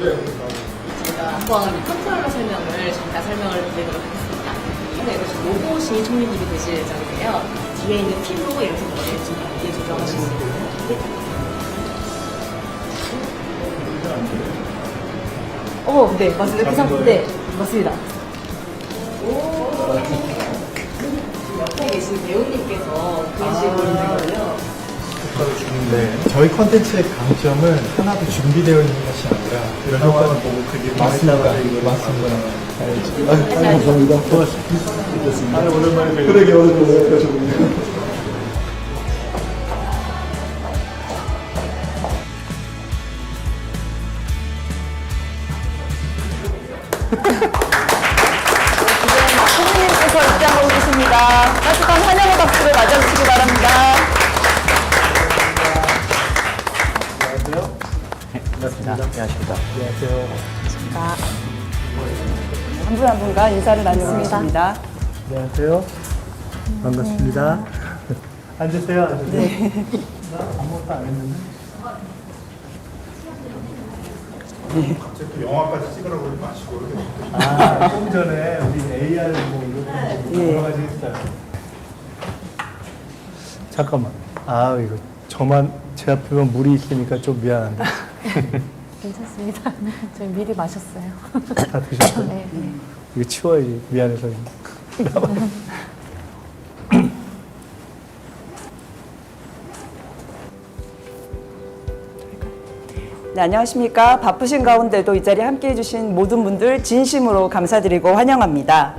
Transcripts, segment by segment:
제가 한번 컨트롤러 설명을 잠깐 설명을 드리도록 하겠습니다. 이번에 지금 로봇이 총리님이 되실 예정인데요. 뒤에 있는 팁으로 이렇게 머리를 좀 낮게 조정하시면 됩니다. 네, 맞습니다. 그 상태, 네, 맞습니다. 옆에 계신 배우님께서 그리시고 있는 거예요. 네, 저희 컨텐츠의 강점은 하나도 준비되어 있는 것이 아니라 이런 효과를 보고 그게 맞습니다. 맞습니다. 감사합니다. 고맙습니다. 오랜만에 그러게 오랜만에 뵈셨군요. 총리님께서 입장하고 계십니다. 따뜻한 환영의 박수로 맞아주시기 바랍니다. 안녕하십니까. 안녕하세요. 한 분 한 분과 인사를 나누겠습니다. 안녕하세요. 반갑습니다. 앉으세요. 앉으세요. 네. 나 아무것도 안 했는데. 갑자기 영화까지 찍으라고 그러지 마시고 좀 전에 우리 AR 이런 여러 가지 했어요. 잠깐만. 이거 저만 제 앞에만 물이 있으니까 좀 미안한데. 괜찮습니다. 저희 미리 마셨어요. 다 드셨어요? 네. 이거 치워야지. 미안해서. 네, 안녕하십니까. 바쁘신 가운데도 이 자리에 함께해 주신 모든 분들 진심으로 감사드리고 환영합니다.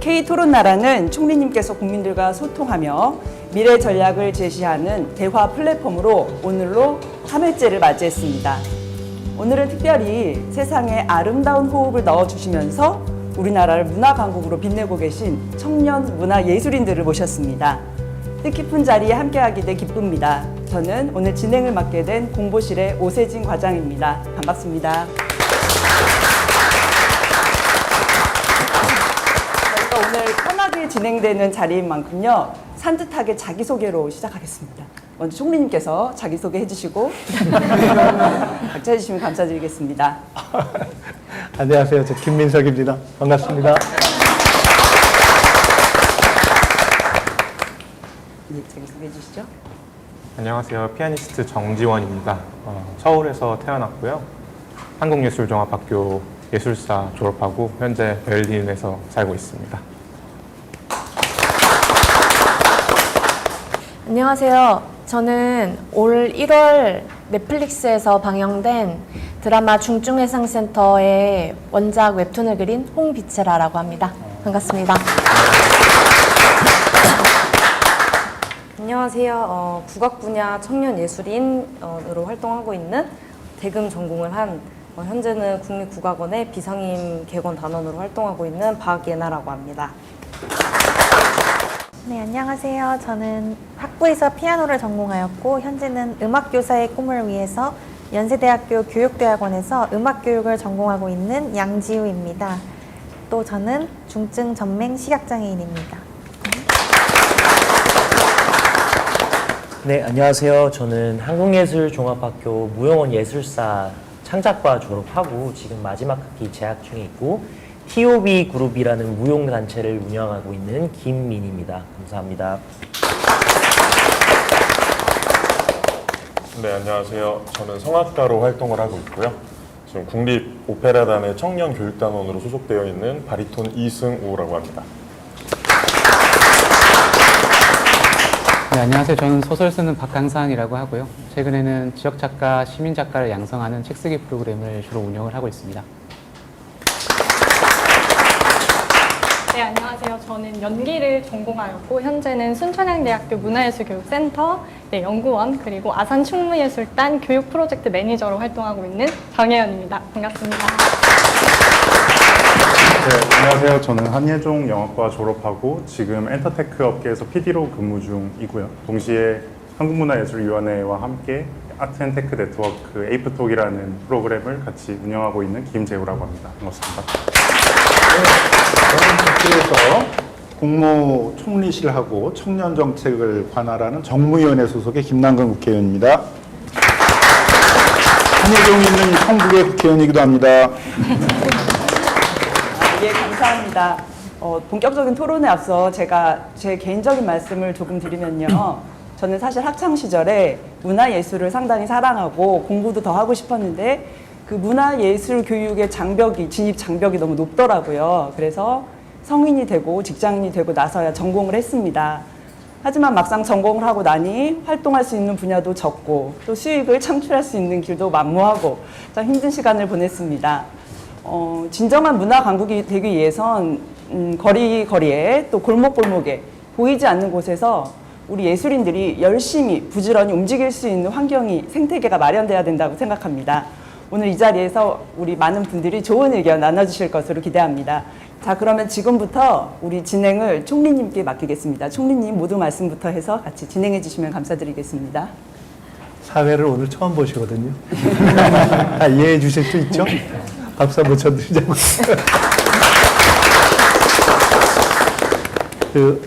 K토론나라는 총리님께서 국민들과 소통하며 미래 전략을 제시하는 대화 플랫폼으로 오늘로 3회째를 맞이했습니다. 오늘은 특별히 세상에 아름다운 호흡을 넣어주시면서 우리나라를 문화강국으로 빛내고 계신 청년 문화예술인들을 모셨습니다. 뜻깊은 자리에 함께하게 돼 기쁩니다. 저는 오늘 진행을 맡게 된 공보실의 오세진 과장입니다. 반갑습니다. 저희가 오늘 편하게 진행되는 자리인 만큼요. 산뜻하게 자기소개로 시작하겠습니다. 먼저 총리님께서 자기소개 해주시고 각자 해주시면 감사드리겠습니다. 안녕하세요. 저 김민석입니다. 반갑습니다. 네, 자기소개 해주시죠. 안녕하세요. 피아니스트 정지원입니다. 서울에서 태어났고요. 한국예술종합학교 예술사 졸업하고 현재 베를린에서 살고 있습니다. 안녕하세요. 저는 올 1월 넷플릭스에서 방영된 드라마 중증해상센터의 원작 웹툰을 그린 홍비치라라고 합니다. 반갑습니다. 안녕하세요. 국악 분야 청년 예술인으로 활동하고 있는 대금 전공을 한 현재는 국립국악원의 비상임 객원 단원으로 활동하고 있는 박예나라고 합니다. 네, 안녕하세요. 저는 학부에서 피아노를 전공하였고 현재는 음악교사의 꿈을 위해서 연세대학교 교육대학원에서 음악교육을 전공하고 있는 양지우입니다. 또 저는 중증 전맹 시각장애인입니다. 네, 안녕하세요. 저는 한국예술종합학교 무용원 예술사 창작과 졸업하고 지금 마지막 학기 재학 중에 있고 TOB 그룹이라는 무용단체를 운영하고 있는 김민입니다. 감사합니다. 네, 안녕하세요. 저는 성악가로 활동을 하고 있고요. 지금 국립오페라단의 청년교육단원으로 소속되어 있는 바리톤 이승우라고 합니다. 네, 안녕하세요. 저는 소설 쓰는 박강산이라고 하고요. 최근에는 지역작가, 시민작가를 양성하는 책쓰기 프로그램을 주로 운영을 하고 있습니다. 네, 안녕하세요. 저는 연기를 전공하였고 현재는 순천향대학교 문화예술교육센터 연구원 그리고 아산충무예술단 교육 프로젝트 매니저로 활동하고 있는 정혜연입니다. 반갑습니다. 네, 안녕하세요. 저는 한예종 영화과 졸업하고 지금 엔터테크 업계에서 PD로 근무 중이고요. 동시에 한국문화예술위원회와 함께 아트앤테크 네트워크 에이프톡이라는 프로그램을 같이 운영하고 있는 김재우라고 합니다. 반갑습니다. 저는 국회에서 국무총리실하고 청년정책을 관할하는 정무위원회 소속의 김남근 국회의원입니다. 한예종이 있는 성북의 국회의원이기도 합니다. 예, 감사합니다. 본격적인 토론에 앞서 제가 제 개인적인 말씀을 조금 드리면요. 저는 사실 학창 시절에 문화예술을 상당히 사랑하고 공부도 더 하고 싶었는데 그 문화예술 교육의 장벽이, 진입 장벽이 너무 높더라고요. 그래서 성인이 되고 직장인이 되고 나서야 전공을 했습니다. 하지만 막상 전공을 하고 나니 활동할 수 있는 분야도 적고 또 수익을 창출할 수 있는 길도 만무하고 참 힘든 시간을 보냈습니다. 진정한 문화 강국이 되기 위해선 거리거리에 또 골목골목에 보이지 않는 곳에서 우리 예술인들이 열심히 부지런히 움직일 수 있는 환경이 생태계가 마련돼야 된다고 생각합니다. 오늘 이 자리에서 우리 많은 분들이 좋은 의견 나눠주실 것으로 기대합니다. 자, 그러면 지금부터 우리 진행을 총리님께 맡기겠습니다. 총리님 모두 말씀부터 해서 같이 진행해 주시면 감사드리겠습니다. 사회를 오늘 처음 보시거든요. 다 이해해 주실 수 있죠? 박수 한번 쳐드리자고.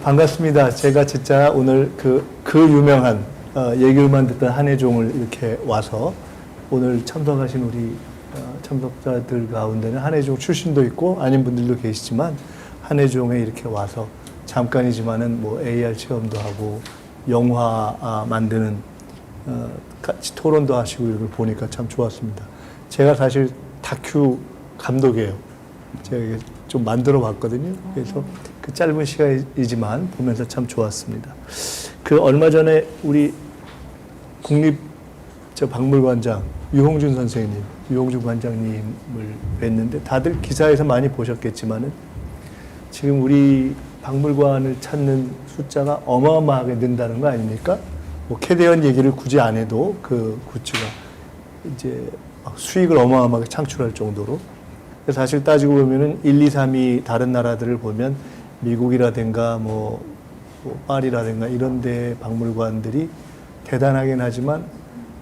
반갑습니다. 제가 진짜 오늘 그 유명한 얘기만 듣던 한예종을 이렇게 와서 오늘 참석하신 우리 참석자들 가운데는 한예종 출신도 있고 아닌 분들도 계시지만 한예종에 이렇게 와서 잠깐이지만은 뭐 AR 체험도 하고 영화 만드는 같이 토론도 하시고 이걸 보니까 참 좋았습니다. 제가 사실 다큐 감독이에요. 제가 이게 좀 만들어 봤거든요. 그래서 그 짧은 시간이지만 보면서 참 좋았습니다. 그 얼마 전에 우리 국립박물관장 유홍준 선생님, 유홍준 관장님을 뵀는데 다들 기사에서 많이 보셨겠지만은 지금 우리 박물관을 찾는 숫자가 어마어마하게 는다는 거 아닙니까? 뭐 캐대언 얘기를 굳이 안 해도 그 굿즈가 이제 수익을 어마어마하게 창출할 정도로. 사실 따지고 보면은 1, 2, 3위 다른 나라들을 보면 미국이라든가 뭐 파리라든가 이런 데 박물관들이 대단하긴 하지만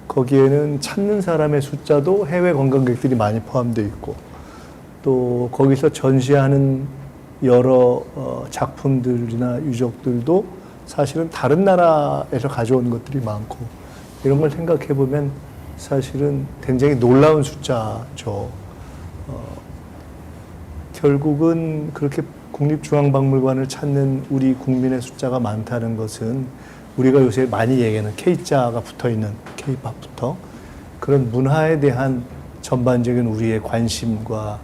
거기에는 찾는 사람의 숫자도 해외 관광객들이 많이 포함되어 있고 또 거기서 전시하는 여러 작품들이나 유적들도 사실은 다른 나라에서 가져온 것들이 많고 이런 걸 생각해 보면 사실은 굉장히 놀라운 숫자죠. 결국은 그렇게 국립중앙박물관을 찾는 우리 국민의 숫자가 많다는 것은 우리가 요새 많이 얘기하는 K자가 붙어있는 K팝부터 그런 문화에 대한 전반적인 우리의 관심과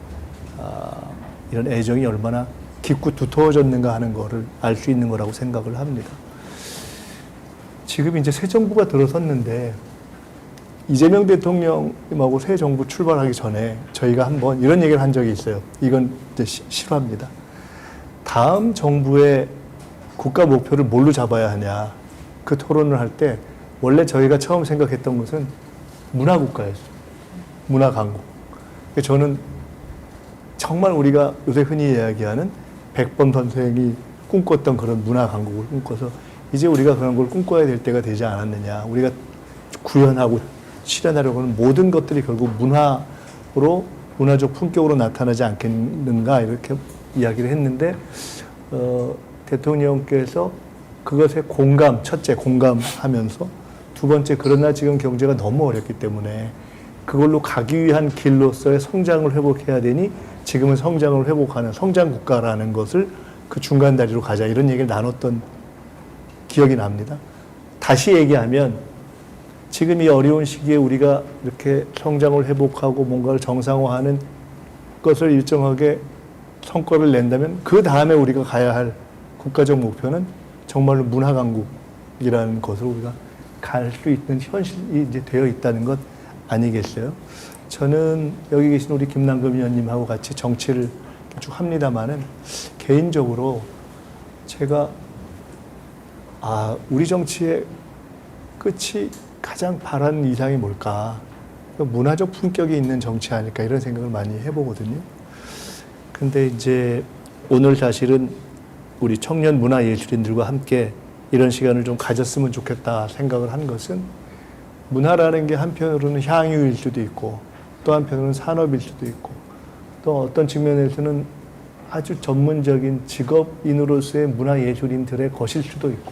이런 애정이 얼마나 깊고 두터워졌는가 하는 거를 알 수 있는 거라고 생각을 합니다. 지금 이제 새 정부가 들어섰는데 이재명 대통령님하고 새 정부 출발하기 전에 저희가 한번 이런 얘기를 한 적이 있어요. 이건 이제 실화입니다. 다음 정부의 국가 목표를 뭘로 잡아야 하냐. 그 토론을 할 때 원래 저희가 처음 생각했던 것은 문화국가였어요. 문화강국. 저는 정말 우리가 요새 흔히 이야기하는 백범 선생이 꿈꿨던 그런 문화강국을 꿈꿔서 이제 우리가 그런 걸 꿈꿔야 될 때가 되지 않았느냐. 우리가 구현하고 실현하려고 하는 모든 것들이 결국 문화로 문화적 품격으로 나타나지 않겠는가 이렇게 이야기를 했는데 대통령께서 그것에 첫째 공감하면서 두 번째 그러나 지금 경제가 너무 어렵기 때문에 그걸로 가기 위한 길로서의 성장을 회복해야 되니 지금은 성장을 회복하는 성장 국가라는 것을 그 중간 다리로 가자 이런 얘기를 나눴던 기억이 납니다. 다시 얘기하면 지금 이 어려운 시기에 우리가 이렇게 성장을 회복하고 뭔가를 정상화하는 것을 일정하게 성과를 낸다면 그 다음에 우리가 가야 할 국가적 목표는 정말로 문화강국이라는 것을 우리가 갈 수 있는 현실이 이제 되어 있다는 것 아니겠어요? 저는 여기 계신 우리 김남금 의원님하고 같이 정치를 쭉 합니다만은 개인적으로 제가 우리 정치의 끝이 가장 바라는 이상이 뭘까? 문화적 품격이 있는 정치 아닐까 이런 생각을 많이 해보거든요. 근데 이제 오늘 사실은 우리 청년 문화예술인들과 함께 이런 시간을 좀 가졌으면 좋겠다 생각을 한 것은 문화라는 게 한편으로는 향유일 수도 있고 또 한편으로는 산업일 수도 있고 또 어떤 측면에서는 아주 전문적인 직업인으로서의 문화예술인들의 것일 수도 있고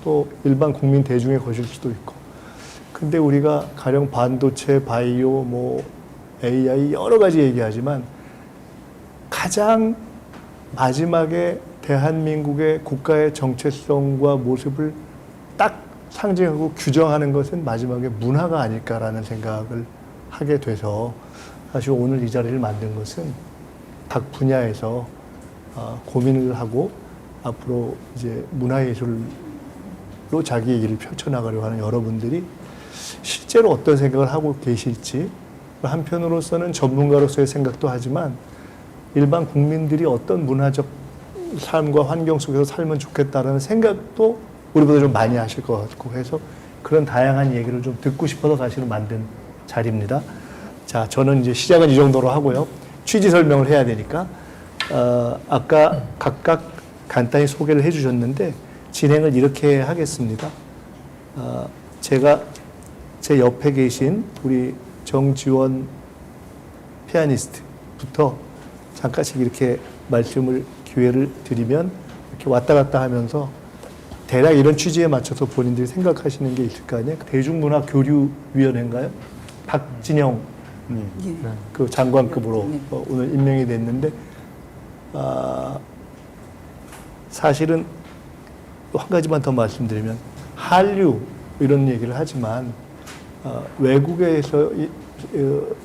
또 일반 국민 대중의 것일 수도 있고 근데 우리가 가령 반도체, 바이오, 뭐 AI 여러 가지 얘기하지만 가장 마지막에 대한민국의 국가의 정체성과 모습을 딱 상징하고 규정하는 것은 마지막에 문화가 아닐까라는 생각을 하게 돼서 사실 오늘 이 자리를 만든 것은 각 분야에서 고민을 하고 앞으로 이제 문화예술로 자기의 일을 펼쳐나가려고 하는 여러분들이 실제로 어떤 생각을 하고 계실지, 한편으로서는 전문가로서의 생각도 하지만 일반 국민들이 어떤 문화적 삶과 환경 속에서 살면 좋겠다라는 생각도 우리보다 좀 많이 하실 것 같고 해서 그런 다양한 얘기를 좀 듣고 싶어서 사실은 만든 자리입니다. 자, 저는 이제 시작은 이 정도로 하고요. 취지 설명을 해야 되니까 아까 각각 간단히 소개를 해주셨는데 진행을 이렇게 하겠습니다. 제가 제 옆에 계신 우리 정지원 피아니스트부터 잠깐씩 이렇게 말씀을 기회를 드리면 이렇게 왔다 갔다 하면서 대략 이런 취지에 맞춰서 본인들이 생각하시는 게 있을 거 아니에요. 대중문화교류위원회인가요? 박진영 그 장관급으로 오늘 임명이 됐는데 사실은 또 한 가지만 더 말씀드리면 한류 이런 얘기를 하지만 외국에서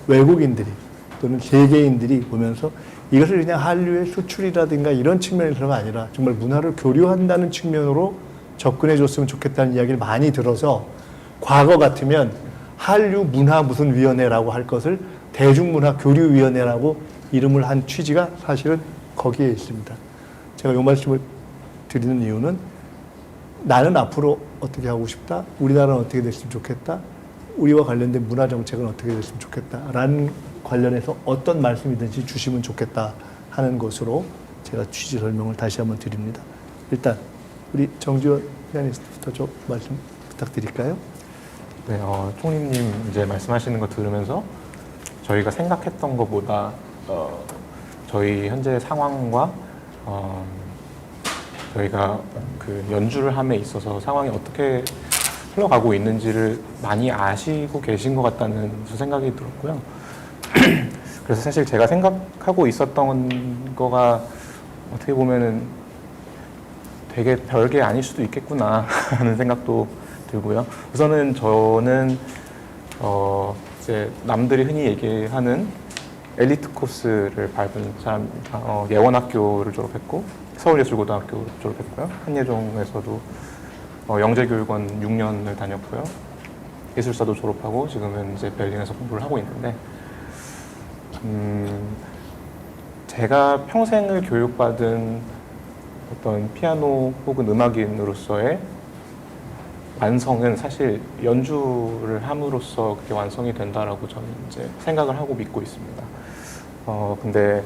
외국인들이 또는 세계인들이 보면서 이것을 그냥 한류의 수출이라든가 이런 측면에서가 아니라 정말 문화를 교류한다는 측면으로 접근해 줬으면 좋겠다는 이야기를 많이 들어서 과거 같으면 한류 문화 무슨 위원회라고 할 것을 대중문화 교류위원회라고 이름을 한 취지가 사실은 거기에 있습니다. 제가 이 말씀을 드리는 이유는 나는 앞으로 어떻게 하고 싶다, 우리나라는 어떻게 됐으면 좋겠다, 우리와 관련된 문화 정책은 어떻게 됐으면 좋겠다라는 관련해서 어떤 말씀이든지 주시면 좋겠다 하는 것으로 제가 취지 설명을 다시 한번 드립니다. 일단 우리 정지원 피아니스트부터 좀 말씀 부탁드릴까요? 네, 총리님 이제 말씀하시는 거 들으면서 저희가 생각했던 것보다 저희 현재 상황과 저희가 그 연주를 함에 있어서 상황이 어떻게 흘러가고 있는지를 많이 아시고 계신 것 같다는 생각이 들었고요. 그래서 사실 제가 생각하고 있었던 거가 어떻게 보면은 되게 별게 아닐 수도 있겠구나 하는 생각도 들고요. 우선은 저는 이제 남들이 흔히 얘기하는 엘리트 코스를 밟은 사람입니다. 예원학교를 졸업했고 서울예술고등학교 졸업했고요. 한예종에서도 영재교육원 6년을 다녔고요. 예술사도 졸업하고 지금은 이제 베를린에서 공부를 하고 있는데 제가 평생을 교육받은 어떤 피아노 혹은 음악인으로서의 완성은 사실 연주를 함으로써 그게 완성이 된다라고 저는 이제 생각을 하고 믿고 있습니다. 근데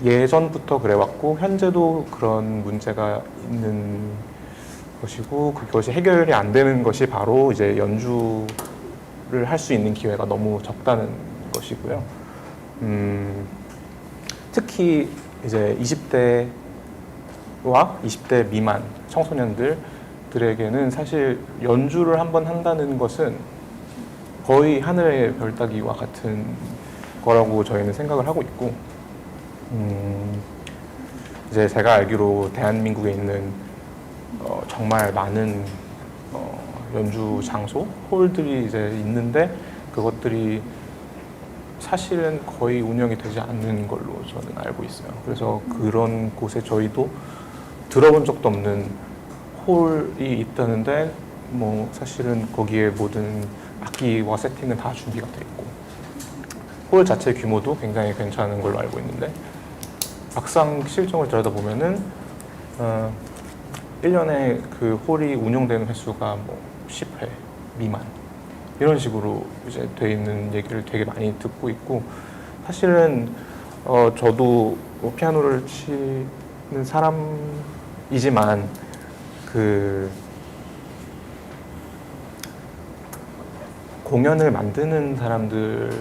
예전부터 그래왔고 현재도 그런 문제가 있는 것이고 그것이 해결이 안 되는 것이 바로 이제 연주를 할 수 있는 기회가 너무 적다는 것이고요. 특히 이제 20대와 20대 미만 청소년들에게는 사실 연주를 한번 한다는 것은 거의 하늘의 별 따기와 같은 거라고 저희는 생각을 하고 있고, 이제 제가 알기로 대한민국에 있는 정말 많은 연주 장소, 홀들이 이제 있는데 그것들이 사실은 거의 운영이 되지 않는 걸로 저는 알고 있어요. 그래서 그런 곳에 저희도 들어본 적도 없는 홀이 있다는데 뭐 사실은 거기에 모든 악기와 세팅은 다 준비가 돼 있고 홀 자체 규모도 굉장히 괜찮은 걸로 알고 있는데 막상 실정을 들여다보면은 1년에 그 홀이 운영되는 횟수가 뭐 10회 미만 이런 식으로 이제 돼 있는 얘기를 되게 많이 듣고 있고, 사실은 저도 뭐 피아노를 치는 사람이지만 그 공연을 만드는 사람들은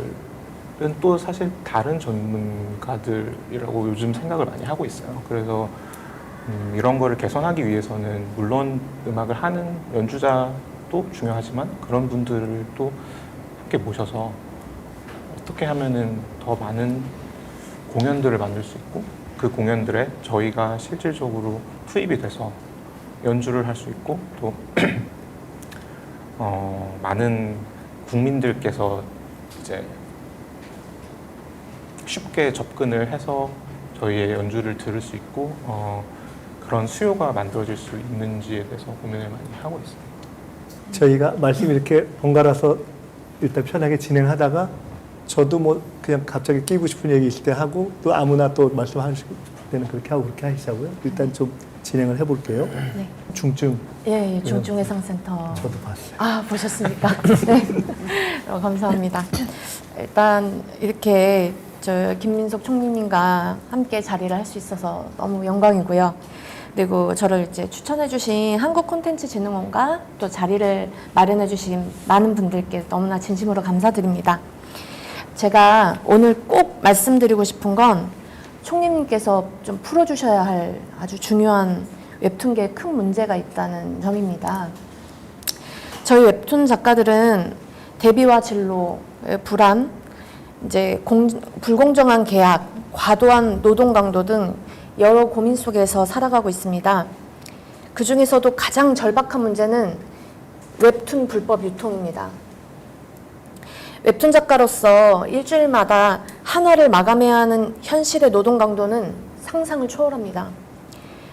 또 사실 다른 전문가들이라고 요즘 생각을 많이 하고 있어요. 그래서 이런 거를 개선하기 위해서는 물론 음악을 하는 연주자도 것도 중요하지만 그런 분들을 또 함께 모셔서 어떻게 하면은 더 많은 공연들을 만들 수 있고 그 공연들에 저희가 실질적으로 투입이 돼서 연주를 할 수 있고 또 많은 국민들께서 이제 쉽게 접근을 해서 저희의 연주를 들을 수 있고 그런 수요가 만들어질 수 있는지에 대해서 고민을 많이 하고 있습니다. 저희가 말씀이 이렇게 번갈아서 일단 편하게 진행하다가 저도 뭐 그냥 갑자기 끼고 싶은 얘기 있을 때 하고 또 아무나 또 말씀하실 때는 그렇게 하고 그렇게 하시자고요. 일단 좀 진행을 해볼게요. 네. 중증. 예, 중증외상센터. 저도 봤어요. 아, 보셨습니까? 네. 감사합니다. 일단 이렇게 저 김민석 총리님과 함께 자리를 할 수 있어서 너무 영광이고요. 그리고 저를 이제 추천해주신 한국콘텐츠진흥원과 또 자리를 마련해주신 많은 분들께 너무나 진심으로 감사드립니다. 제가 오늘 꼭 말씀드리고 싶은 건 총리님께서 좀 풀어주셔야 할 아주 중요한 웹툰계에 큰 문제가 있다는 점입니다. 저희 웹툰 작가들은 대비와 진로의 불안, 이제 불공정한 계약, 과도한 노동 강도 등 여러 고민 속에서 살아가고 있습니다. 그 중에서도 가장 절박한 문제는 웹툰 불법 유통입니다. 웹툰 작가로서 일주일마다 하나를 마감해야 하는 현실의 노동 강도는 상상을 초월합니다.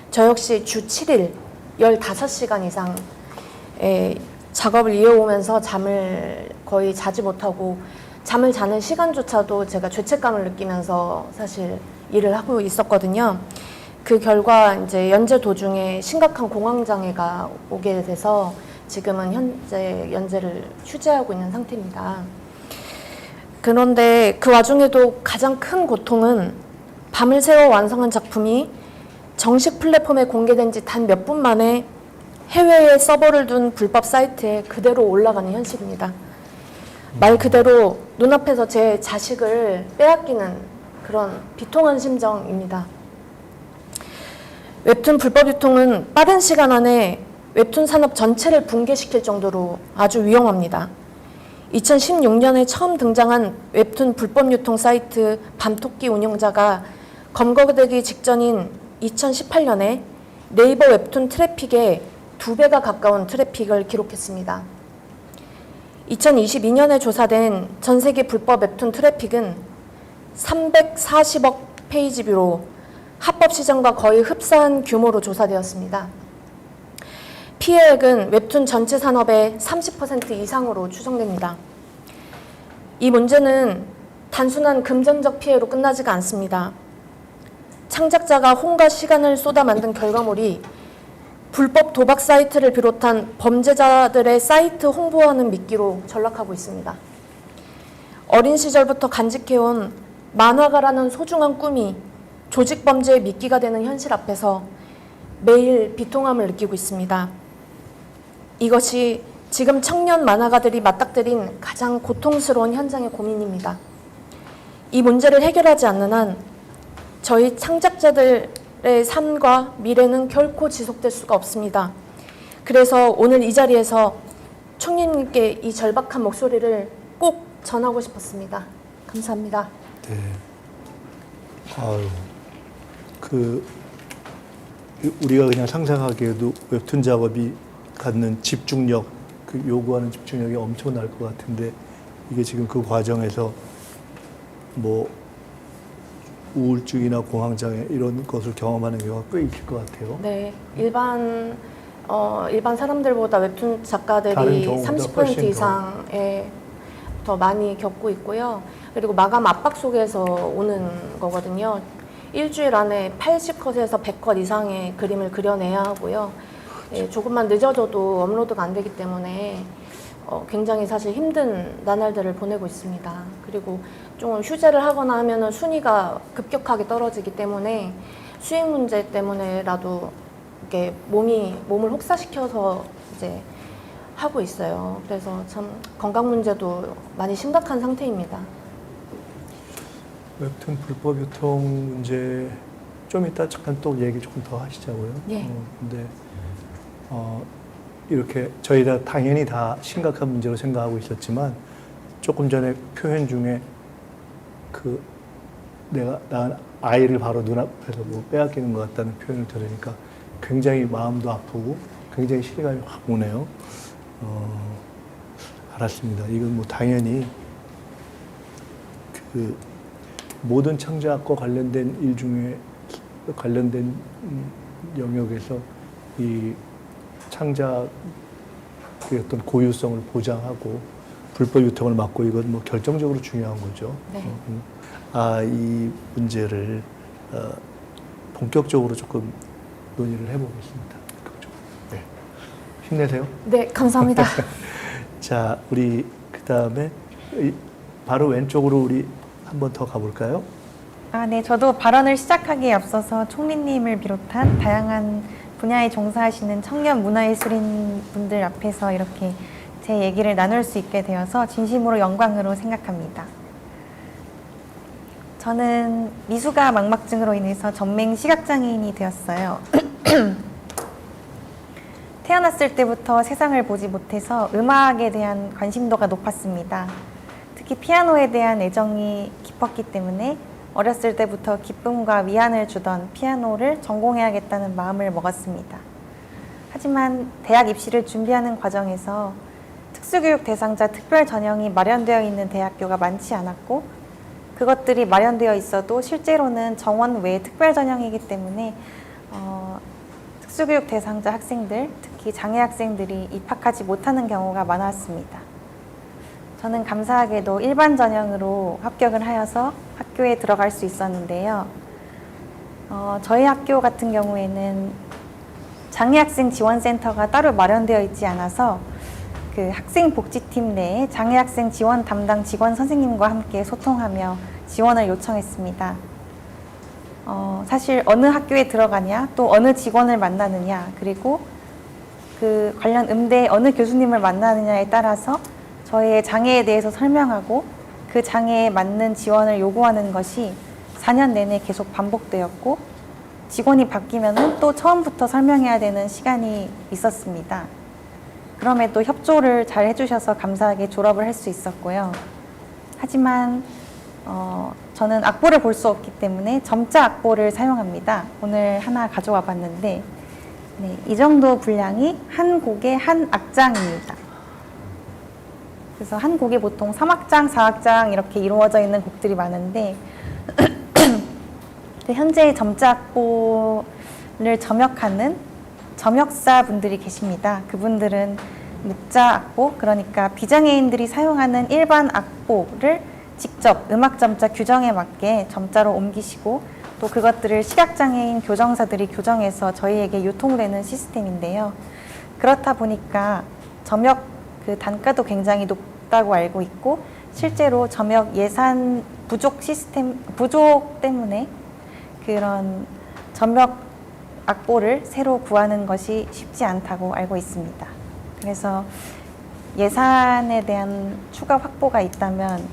저 역시 주 7일 15시간 이상 작업을 이어오면서 잠을 거의 자지 못하고 잠을 자는 시간조차도 제가 죄책감을 느끼면서 사실 일을 하고 있었거든요. 그 결과 이제 연재 도중에 심각한 공황장애가 오게 돼서 지금은 현재 연재를 휴재하고 있는 상태입니다. 그런데 그 와중에도 가장 큰 고통은 밤을 새워 완성한 작품이 정식 플랫폼에 공개된 지 단 몇 분 만에 해외에 서버를 둔 불법 사이트에 그대로 올라가는 현실입니다. 말 그대로 눈앞에서 제 자식을 빼앗기는 그런 비통한 심정입니다. 웹툰 불법 유통은 빠른 시간 안에 웹툰 산업 전체를 붕괴시킬 정도로 아주 위험합니다. 2016년에 처음 등장한 웹툰 불법 유통 사이트 밤토끼 운영자가 검거되기 직전인 2018년에 네이버 웹툰 트래픽의 2배가 가까운 트래픽을 기록했습니다. 2022년에 조사된 전 세계 불법 웹툰 트래픽은 340억 페이지 뷰로 합법 시장과 거의 흡사한 규모로 조사되었습니다. 피해액은 웹툰 전체 산업의 30% 이상으로 추정됩니다. 이 문제는 단순한 금전적 피해로 끝나지가 않습니다. 창작자가 혼과 시간을 쏟아 만든 결과물이 불법 도박 사이트를 비롯한 범죄자들의 사이트 홍보하는 미끼로 전락하고 있습니다. 어린 시절부터 간직해온 만화가라는 소중한 꿈이 조직 범죄의 미끼가 되는 현실 앞에서 매일 비통함을 느끼고 있습니다. 이것이 지금 청년 만화가들이 맞닥뜨린 가장 고통스러운 현장의 고민입니다. 이 문제를 해결하지 않는 한 저희 창작자들의 삶과 미래는 결코 지속될 수가 없습니다. 그래서 오늘 이 자리에서 총리님께 이 절박한 목소리를 꼭 전하고 싶었습니다. 감사합니다. 네. 아유, 우리가 그냥 상상하기에도 웹툰 작업이 갖는 집중력, 그 요구하는 집중력이 엄청날 것 같은데 이게 지금 그 과정에서 뭐 우울증이나 공황장애 이런 것을 경험하는 경우가 꽤 있을 것 같아요. 네, 일반 사람들보다 웹툰 작가들이 30% 이상에 더 많이 겪고 있고요. 그리고 마감 압박 속에서 오는 거거든요. 일주일 안에 80컷에서 100컷 이상의 그림을 그려내야 하고요. 예, 조금만 늦어져도 업로드가 안 되기 때문에 굉장히 사실 힘든 나날들을 보내고 있습니다. 그리고 좀 휴재를 하거나 하면은 순위가 급격하게 떨어지기 때문에 수익 문제 때문에라도 이렇게 몸을 혹사시켜서 이제 하고 있어요. 그래서 참 건강 문제도 많이 심각한 상태입니다. 웹툰 불법 유통 문제 좀 이따 잠깐 또 얘기 조금 더 하시자고요. 예. 근데 이렇게 저희 다 당연히 다 심각한 문제로 생각하고 있었지만 조금 전에 표현 중에 그 내가 낳은 아이를 바로 눈앞에서 뭐 빼앗기는 것 같다는 표현을 들으니까 굉장히 마음도 아프고 굉장히 실감이 확 오네요. 알았습니다. 이건 뭐 당연히 그 모든 창작과 관련된 일 중에 관련된 영역에서 이 창작의 어떤 고유성을 보장하고 불법 유통을 막고 이건 뭐 결정적으로 중요한 거죠. 네. 이 문제를 본격적으로 조금 논의를 해보겠습니다. 네. 힘내세요. 네, 감사합니다. 자, 우리 그 다음에 바로 왼쪽으로 우리 한 번 더 가볼까요? 네, 저도 발언을 시작하기에 앞서서 총리님을 비롯한 다양한 분야에 종사하시는 청년 문화예술인 분들 앞에서 이렇게 제 얘기를 나눌 수 있게 되어서 진심으로 영광으로 생각합니다. 저는 미숙아 망막증으로 인해서 전맹 시각장애인이 되었어요. 태어났을 때부터 세상을 보지 못해서 음악에 대한 관심도가 높았습니다. 특히 피아노에 대한 애정이 깊었기 때문에 어렸을 때부터 기쁨과 위안을 주던 피아노를 전공해야겠다는 마음을 먹었습니다. 하지만 대학 입시를 준비하는 과정에서 특수교육 대상자 특별 전형이 마련되어 있는 대학교가 많지 않았고 그것들이 마련되어 있어도 실제로는 정원 외의 특별 전형이기 때문에 특수교육 대상자 학생들, 특히 장애 학생들이 입학하지 못하는 경우가 많았습니다. 저는 감사하게도 일반 전형으로 합격을 하여서 학교에 들어갈 수 있었는데요. 저희 학교 같은 경우에는 장애학생 지원센터가 따로 마련되어 있지 않아서 그 학생복지팀 내에 장애학생 지원 담당 직원 선생님과 함께 소통하며 지원을 요청했습니다. 사실 어느 학교에 들어가냐, 또 어느 직원을 만나느냐, 그리고 그 관련 음대에 어느 교수님을 만나느냐에 따라서 저의 장애에 대해서 설명하고 그 장애에 맞는 지원을 요구하는 것이 4년 내내 계속 반복되었고 직원이 바뀌면은 또 처음부터 설명해야 되는 시간이 있었습니다. 그럼에도 협조를 잘 해주셔서 감사하게 졸업을 할 수 있었고요. 하지만 저는 악보를 볼 수 없기 때문에 점자 악보를 사용합니다. 오늘 하나 가져와 봤는데 네, 이 정도 분량이 한 곡의 한 악장입니다. 그래서 한 곡이 보통 3악장, 4악장 이렇게 이루어져 있는 곡들이 많은데 현재 점자 악보를 점역하는 점역사 분들이 계십니다. 그분들은 묵자 악보, 그러니까 비장애인들이 사용하는 일반 악보를 직접 음악 점자 규정에 맞게 점자로 옮기시고 또 그것들을 시각장애인 교정사들이 교정해서 저희에게 유통되는 시스템인데요. 그렇다 보니까 점역 그 단가도 굉장히 높다고 알고 있고 실제로 점역 예산 부족 때문에 그런 점역 악보를 새로 구하는 것이 쉽지 않다고 알고 있습니다. 그래서 예산에 대한 추가 확보가 있다면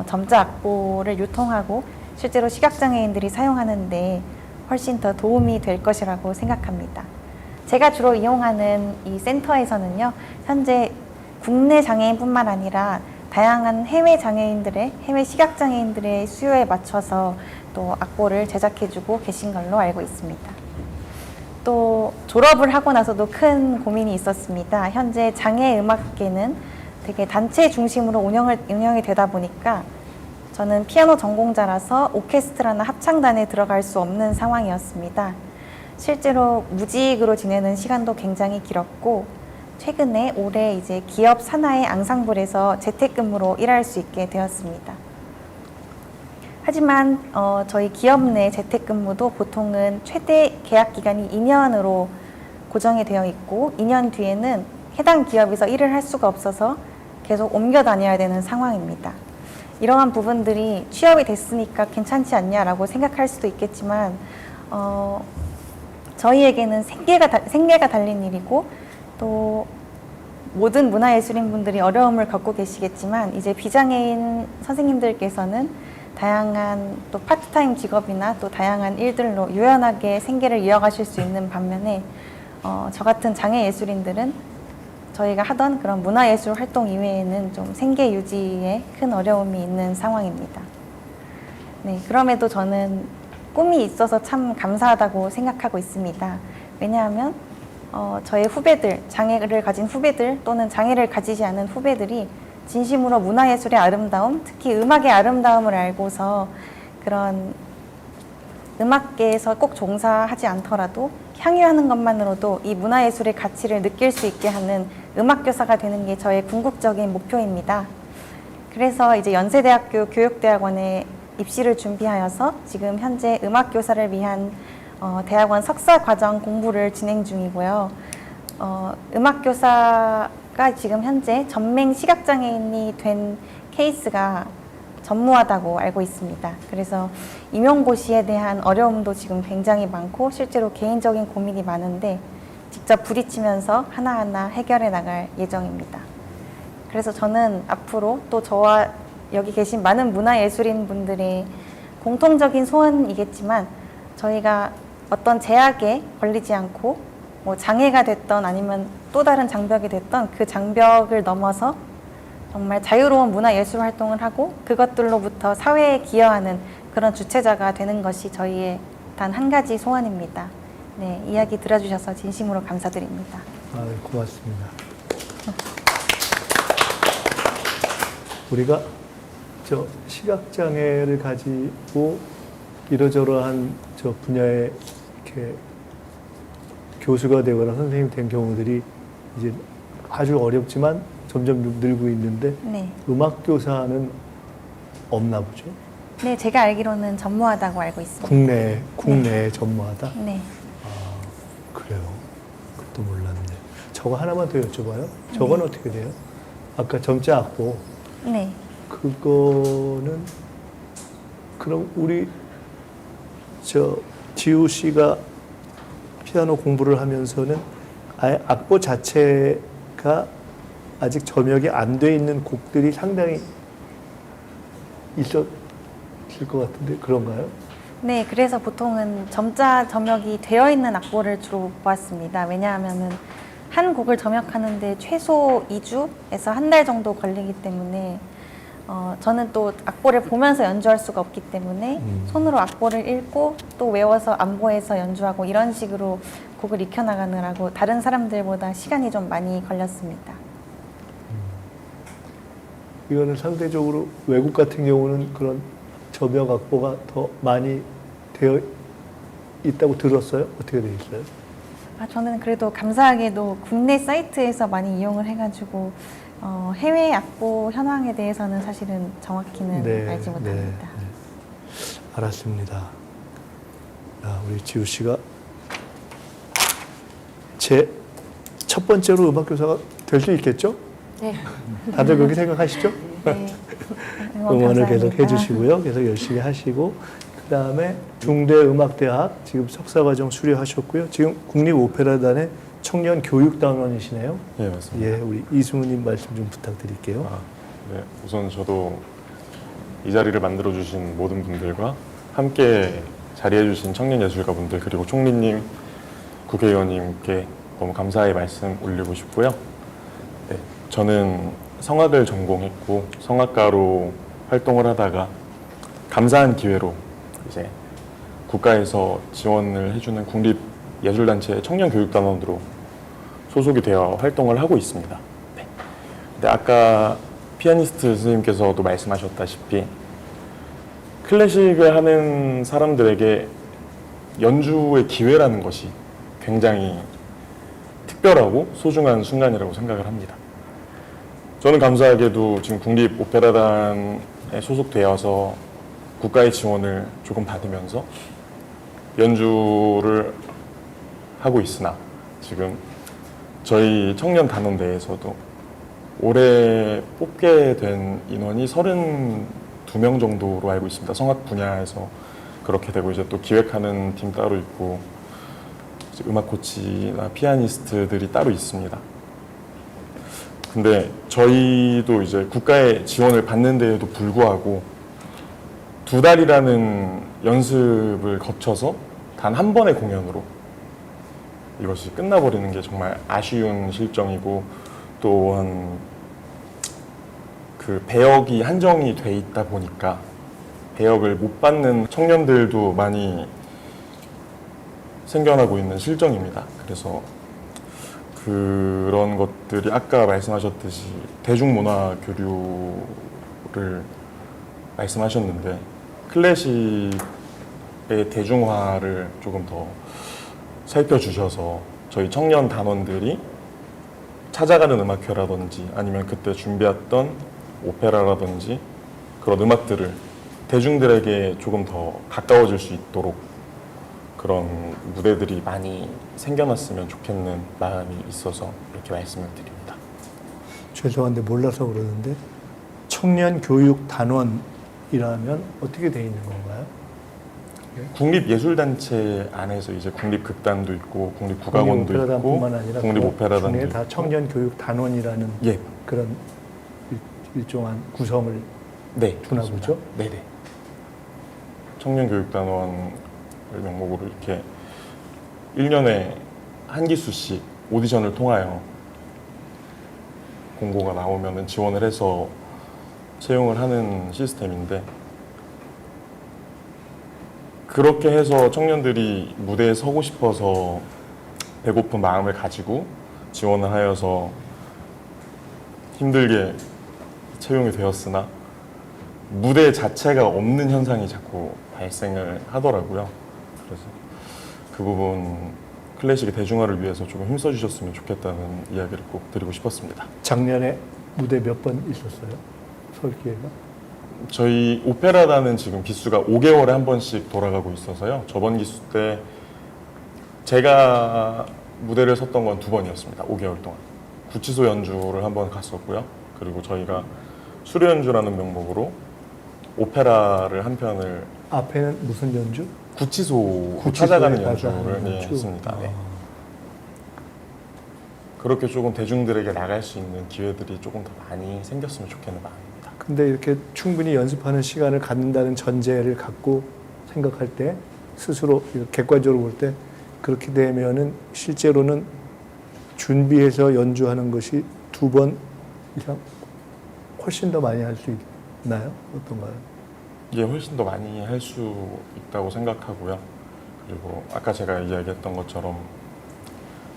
점자 악보를 유통하고 실제로 시각장애인들이 사용하는데 훨씬 더 도움이 될 것이라고 생각합니다. 제가 주로 이용하는 이 센터에서는요, 현재 국내 장애인뿐만 아니라 다양한 해외 시각장애인들의 수요에 맞춰서 또 악보를 제작해주고 계신 걸로 알고 있습니다. 또 졸업을 하고 나서도 큰 고민이 있었습니다. 현재 장애음악계는 되게 단체 중심으로 운영이 되다 보니까 저는 피아노 전공자라서 오케스트라나 합창단에 들어갈 수 없는 상황이었습니다. 실제로 무직으로 지내는 시간도 굉장히 길었고 최근에 올해 이제 기업 산하의 앙상블에서 재택근무로 일할 수 있게 되었습니다. 하지만 저희 기업 내 재택근무도 보통은 최대 계약 기간이 2년으로 고정이 되어 있고 2년 뒤에는 해당 기업에서 일을 할 수가 없어서 계속 옮겨 다녀야 되는 상황입니다. 이러한 부분들이 취업이 됐으니까 괜찮지 않냐라고 생각할 수도 있겠지만 저희에게는 생계가 달린 일이고 또 모든 문화예술인 분들이 어려움을 겪고 계시겠지만 이제 비장애인 선생님들께서는 다양한 또 파트타임 직업이나 또 다양한 일들로 유연하게 생계를 이어가실 수 있는 반면에 저 같은 장애 예술인들은 저희가 하던 그런 문화예술 활동 이외에는 좀 생계 유지에 큰 어려움이 있는 상황입니다. 네, 그럼에도 저는 꿈이 있어서 참 감사하다고 생각하고 있습니다. 왜냐하면 저의 후배들, 장애를 가진 후배들 또는 장애를 가지지 않은 후배들이 진심으로 문화예술의 아름다움, 특히 음악의 아름다움을 알고서 그런 음악계에서 꼭 종사하지 않더라도 향유하는 것만으로도 이 문화예술의 가치를 느낄 수 있게 하는 음악교사가 되는 게 저의 궁극적인 목표입니다. 그래서 이제 연세대학교 교육대학원에 입시를 준비하여서 지금 현재 음악교사를 위한 대학원 석사과정 공부를 진행 중이고요. 음악교사가 지금 현재 전맹 시각장애인이 된 케이스가 전무하다고 알고 있습니다. 그래서 임용고시에 대한 어려움도 지금 굉장히 많고 실제로 개인적인 고민이 많은데 직접 부딪히면서 하나하나 해결해 나갈 예정입니다. 그래서 저는 앞으로 또 저와 여기 계신 많은 문화예술인 분들의 공통적인 소원이겠지만 저희가 어떤 제약에 걸리지 않고 뭐 장애가 됐던 아니면 또 다른 장벽이 됐던 그 장벽을 넘어서 정말 자유로운 문화예술 활동을 하고 그것들로부터 사회에 기여하는 그런 주체자가 되는 것이 저희의 단 한 가지 소원입니다. 네, 이야기 들어주셔서 진심으로 감사드립니다. 고맙습니다. 우리가 저 시각장애를 가지고 이러저러한 저 분야에 이렇게 교수가 되거나 선생님이 된 경우들이 이제 아주 어렵지만 점점 늘고 있는데 네. 음악교사는 없나 보죠? 네, 제가 알기로는 전무하다고 알고 있습니다. 국내에 전무하다? 네. 그래요. 그것도 몰랐네. 저거 하나만 더 여쭤봐요. 저건 네. 어떻게 돼요? 아까 점자 악보. 네. 그거는 그럼 우리 저 지우 씨가 피아노 공부를 하면서는 아예 악보 자체가 아직 점역이 안 돼 있는 곡들이 상당히 있었을 것 같은데 그런가요? 네, 그래서 보통은 점자 점역이 되어 있는 악보를 주로 보았습니다. 왜냐하면은 한 곡을 점역하는데 최소 2주에서 한 달 정도 걸리기 때문에 저는 또 악보를 보면서 연주할 수가 없기 때문에 손으로 악보를 읽고 또 외워서 안보해서 연주하고 이런 식으로 곡을 익혀나가느라고 다른 사람들보다 시간이 좀 많이 걸렸습니다. 이거는 상대적으로 외국 같은 경우는 그런 점역 악보가 더 많이 되어 있다고 들었어요? 어떻게 되어 있어요? 저는 그래도 감사하게도 국내 사이트에서 많이 이용을 해가지고 해외 악보 현황에 대해서는 사실은 정확히는 알지 못합니다. 알았습니다. 우리 지우 씨가 제 첫 번째로 음악교사가 될 수 있겠죠? 네. 다들 그렇게 생각하시죠? 네. 응원을 계속 해주시고요. 계속 열심히 하시고 그 다음에 중대음악대학 지금 석사과정 수료하셨고요. 지금 국립오페라단의 청년교육단원이시네요. 네, 맞습니다. 예, 우리 이승우님 말씀 좀 부탁드릴게요. 네, 우선 저도 이 자리를 만들어주신 모든 분들과 함께 자리해주신 청년예술가분들 그리고 총리님, 국회의원님께 너무 감사의 말씀 올리고 싶고요. 네, 저는 성악을 전공했고 성악가로 활동을 하다가 감사한 기회로 이제 국가에서 지원을 해주는 국립예술단체 청년교육단원으로 소속이 되어 활동을 하고 있습니다. 네. 근데 아까 피아니스트 선생님께서도 말씀하셨다시피 클래식을 하는 사람들에게 연주의 기회라는 것이 굉장히 특별하고 소중한 순간이라고 생각을 합니다. 저는 감사하게도 지금 국립오페라단에 소속되어서 국가의 지원을 조금 받으면서 연주를 하고 있으나 지금 저희 청년 단원 내에서도 올해 뽑게 된 인원이 32명 정도로 알고 있습니다. 성악 분야에서 그렇게 되고 이제 또 기획하는 팀 따로 있고 음악 코치나 피아니스트들이 따로 있습니다. 근데 저희도 이제 국가의 지원을 받는 데에도 불구하고 2달이라는 연습을 거쳐서 단 한 번의 공연으로 이것이 끝나버리는 게 정말 아쉬운 실정이고 또한 그 배역이 한정이 돼 있다 보니까 배역을 못 받는 청년들도 많이 생겨나고 있는 실정입니다. 그래서 그런 것들이 아까 말씀하셨듯이 대중문화 교류를 말씀하셨는데 클래식의 대중화를 조금 더 살펴주셔서 저희 청년 단원들이 찾아가는 음악회라든지 아니면 그때 준비했던 오페라라든지 그런 음악들을 대중들에게 조금 더 가까워질 수 있도록 그런 무대들이 많이 생겨났으면 좋겠는 마음이 있어서 이렇게 말씀을 드립니다. 죄송한데 몰라서 그러는데 청년교육단원이라면 어떻게 돼 있는 건가요? 국립예술단체 안에서 이제 국립극단도 있고 국립국악원도 있고 국립오페라단뿐만 아니라 국립오페라단도 중에 있고 다 청년교육단원이라는 예. 그런 일종한 구성을 네, 두나 보죠? 네네. 청년교육단원을 명목으로 이렇게 1년에 한 기수씩 오디션을 통하여 공고가 나오면 지원을 해서 채용을 하는 시스템인데 그렇게 해서 청년들이 무대에 서고 싶어서 배고픈 마음을 가지고 지원을 하여서 힘들게 채용이 되었으나 무대 자체가 없는 현상이 자꾸 발생을 하더라고요. 그래서 그 부분 클래식의 대중화를 위해서 조금 힘써주셨으면 좋겠다는 이야기를 꼭 드리고 싶었습니다. 작년에 무대 몇 번 있었어요? 설 기회가? 저희 오페라단은 지금 기수가 5개월에 한 번씩 돌아가고 있어서요. 저번 기수 때 제가 무대를 섰던 건 2번이었습니다. 5개월 동안. 구치소 연주를 한 번 갔었고요. 그리고 저희가 수료 연주라는 명목으로 오페라를 한 편을 앞에는 무슨 연주? 구치소 구치소에 찾아가는 가서 연주를 하는 연주? 했습니다. 네. 그렇게 조금 대중들에게 나갈 수 있는 기회들이 조금 더 많이 생겼으면 좋겠는 마음입니다. 근데 이렇게 충분히 연습하는 시간을 갖는다는 전제를 갖고 생각할 때 스스로 객관적으로 볼 때 그렇게 되면은 실제로는 준비해서 연주하는 것이 2번 이상 훨씬 더 많이 할 수 있나요? 어떤가요? 이게 훨씬 더 많이 할 수 있다고 생각하고요. 그리고 아까 제가 이야기했던 것처럼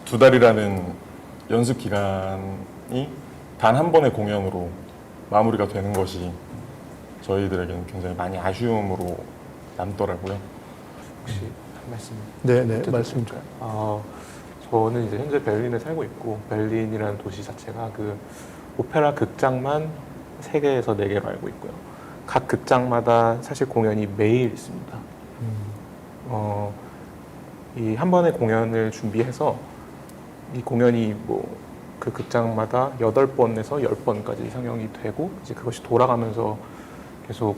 2달이라는 연습 기간이 단 한 번의 공연으로 마무리가 되는 것이 저희들에게는 굉장히 많이 아쉬움으로 남더라고요. 혹시 한 말씀? 네, 말씀 좀. 저는 이제 현재 베를린에 살고 있고 베를린이라는 도시 자체가 그 오페라 극장만 3개에서 4개로 알고 있고요. 각 극장마다 사실 공연이 매일 있습니다. 이 한 번의 공연을 준비해서 이 공연이 뭐 그 극장마다 8번에서 10번까지 상영이 되고 이제 그것이 돌아가면서 계속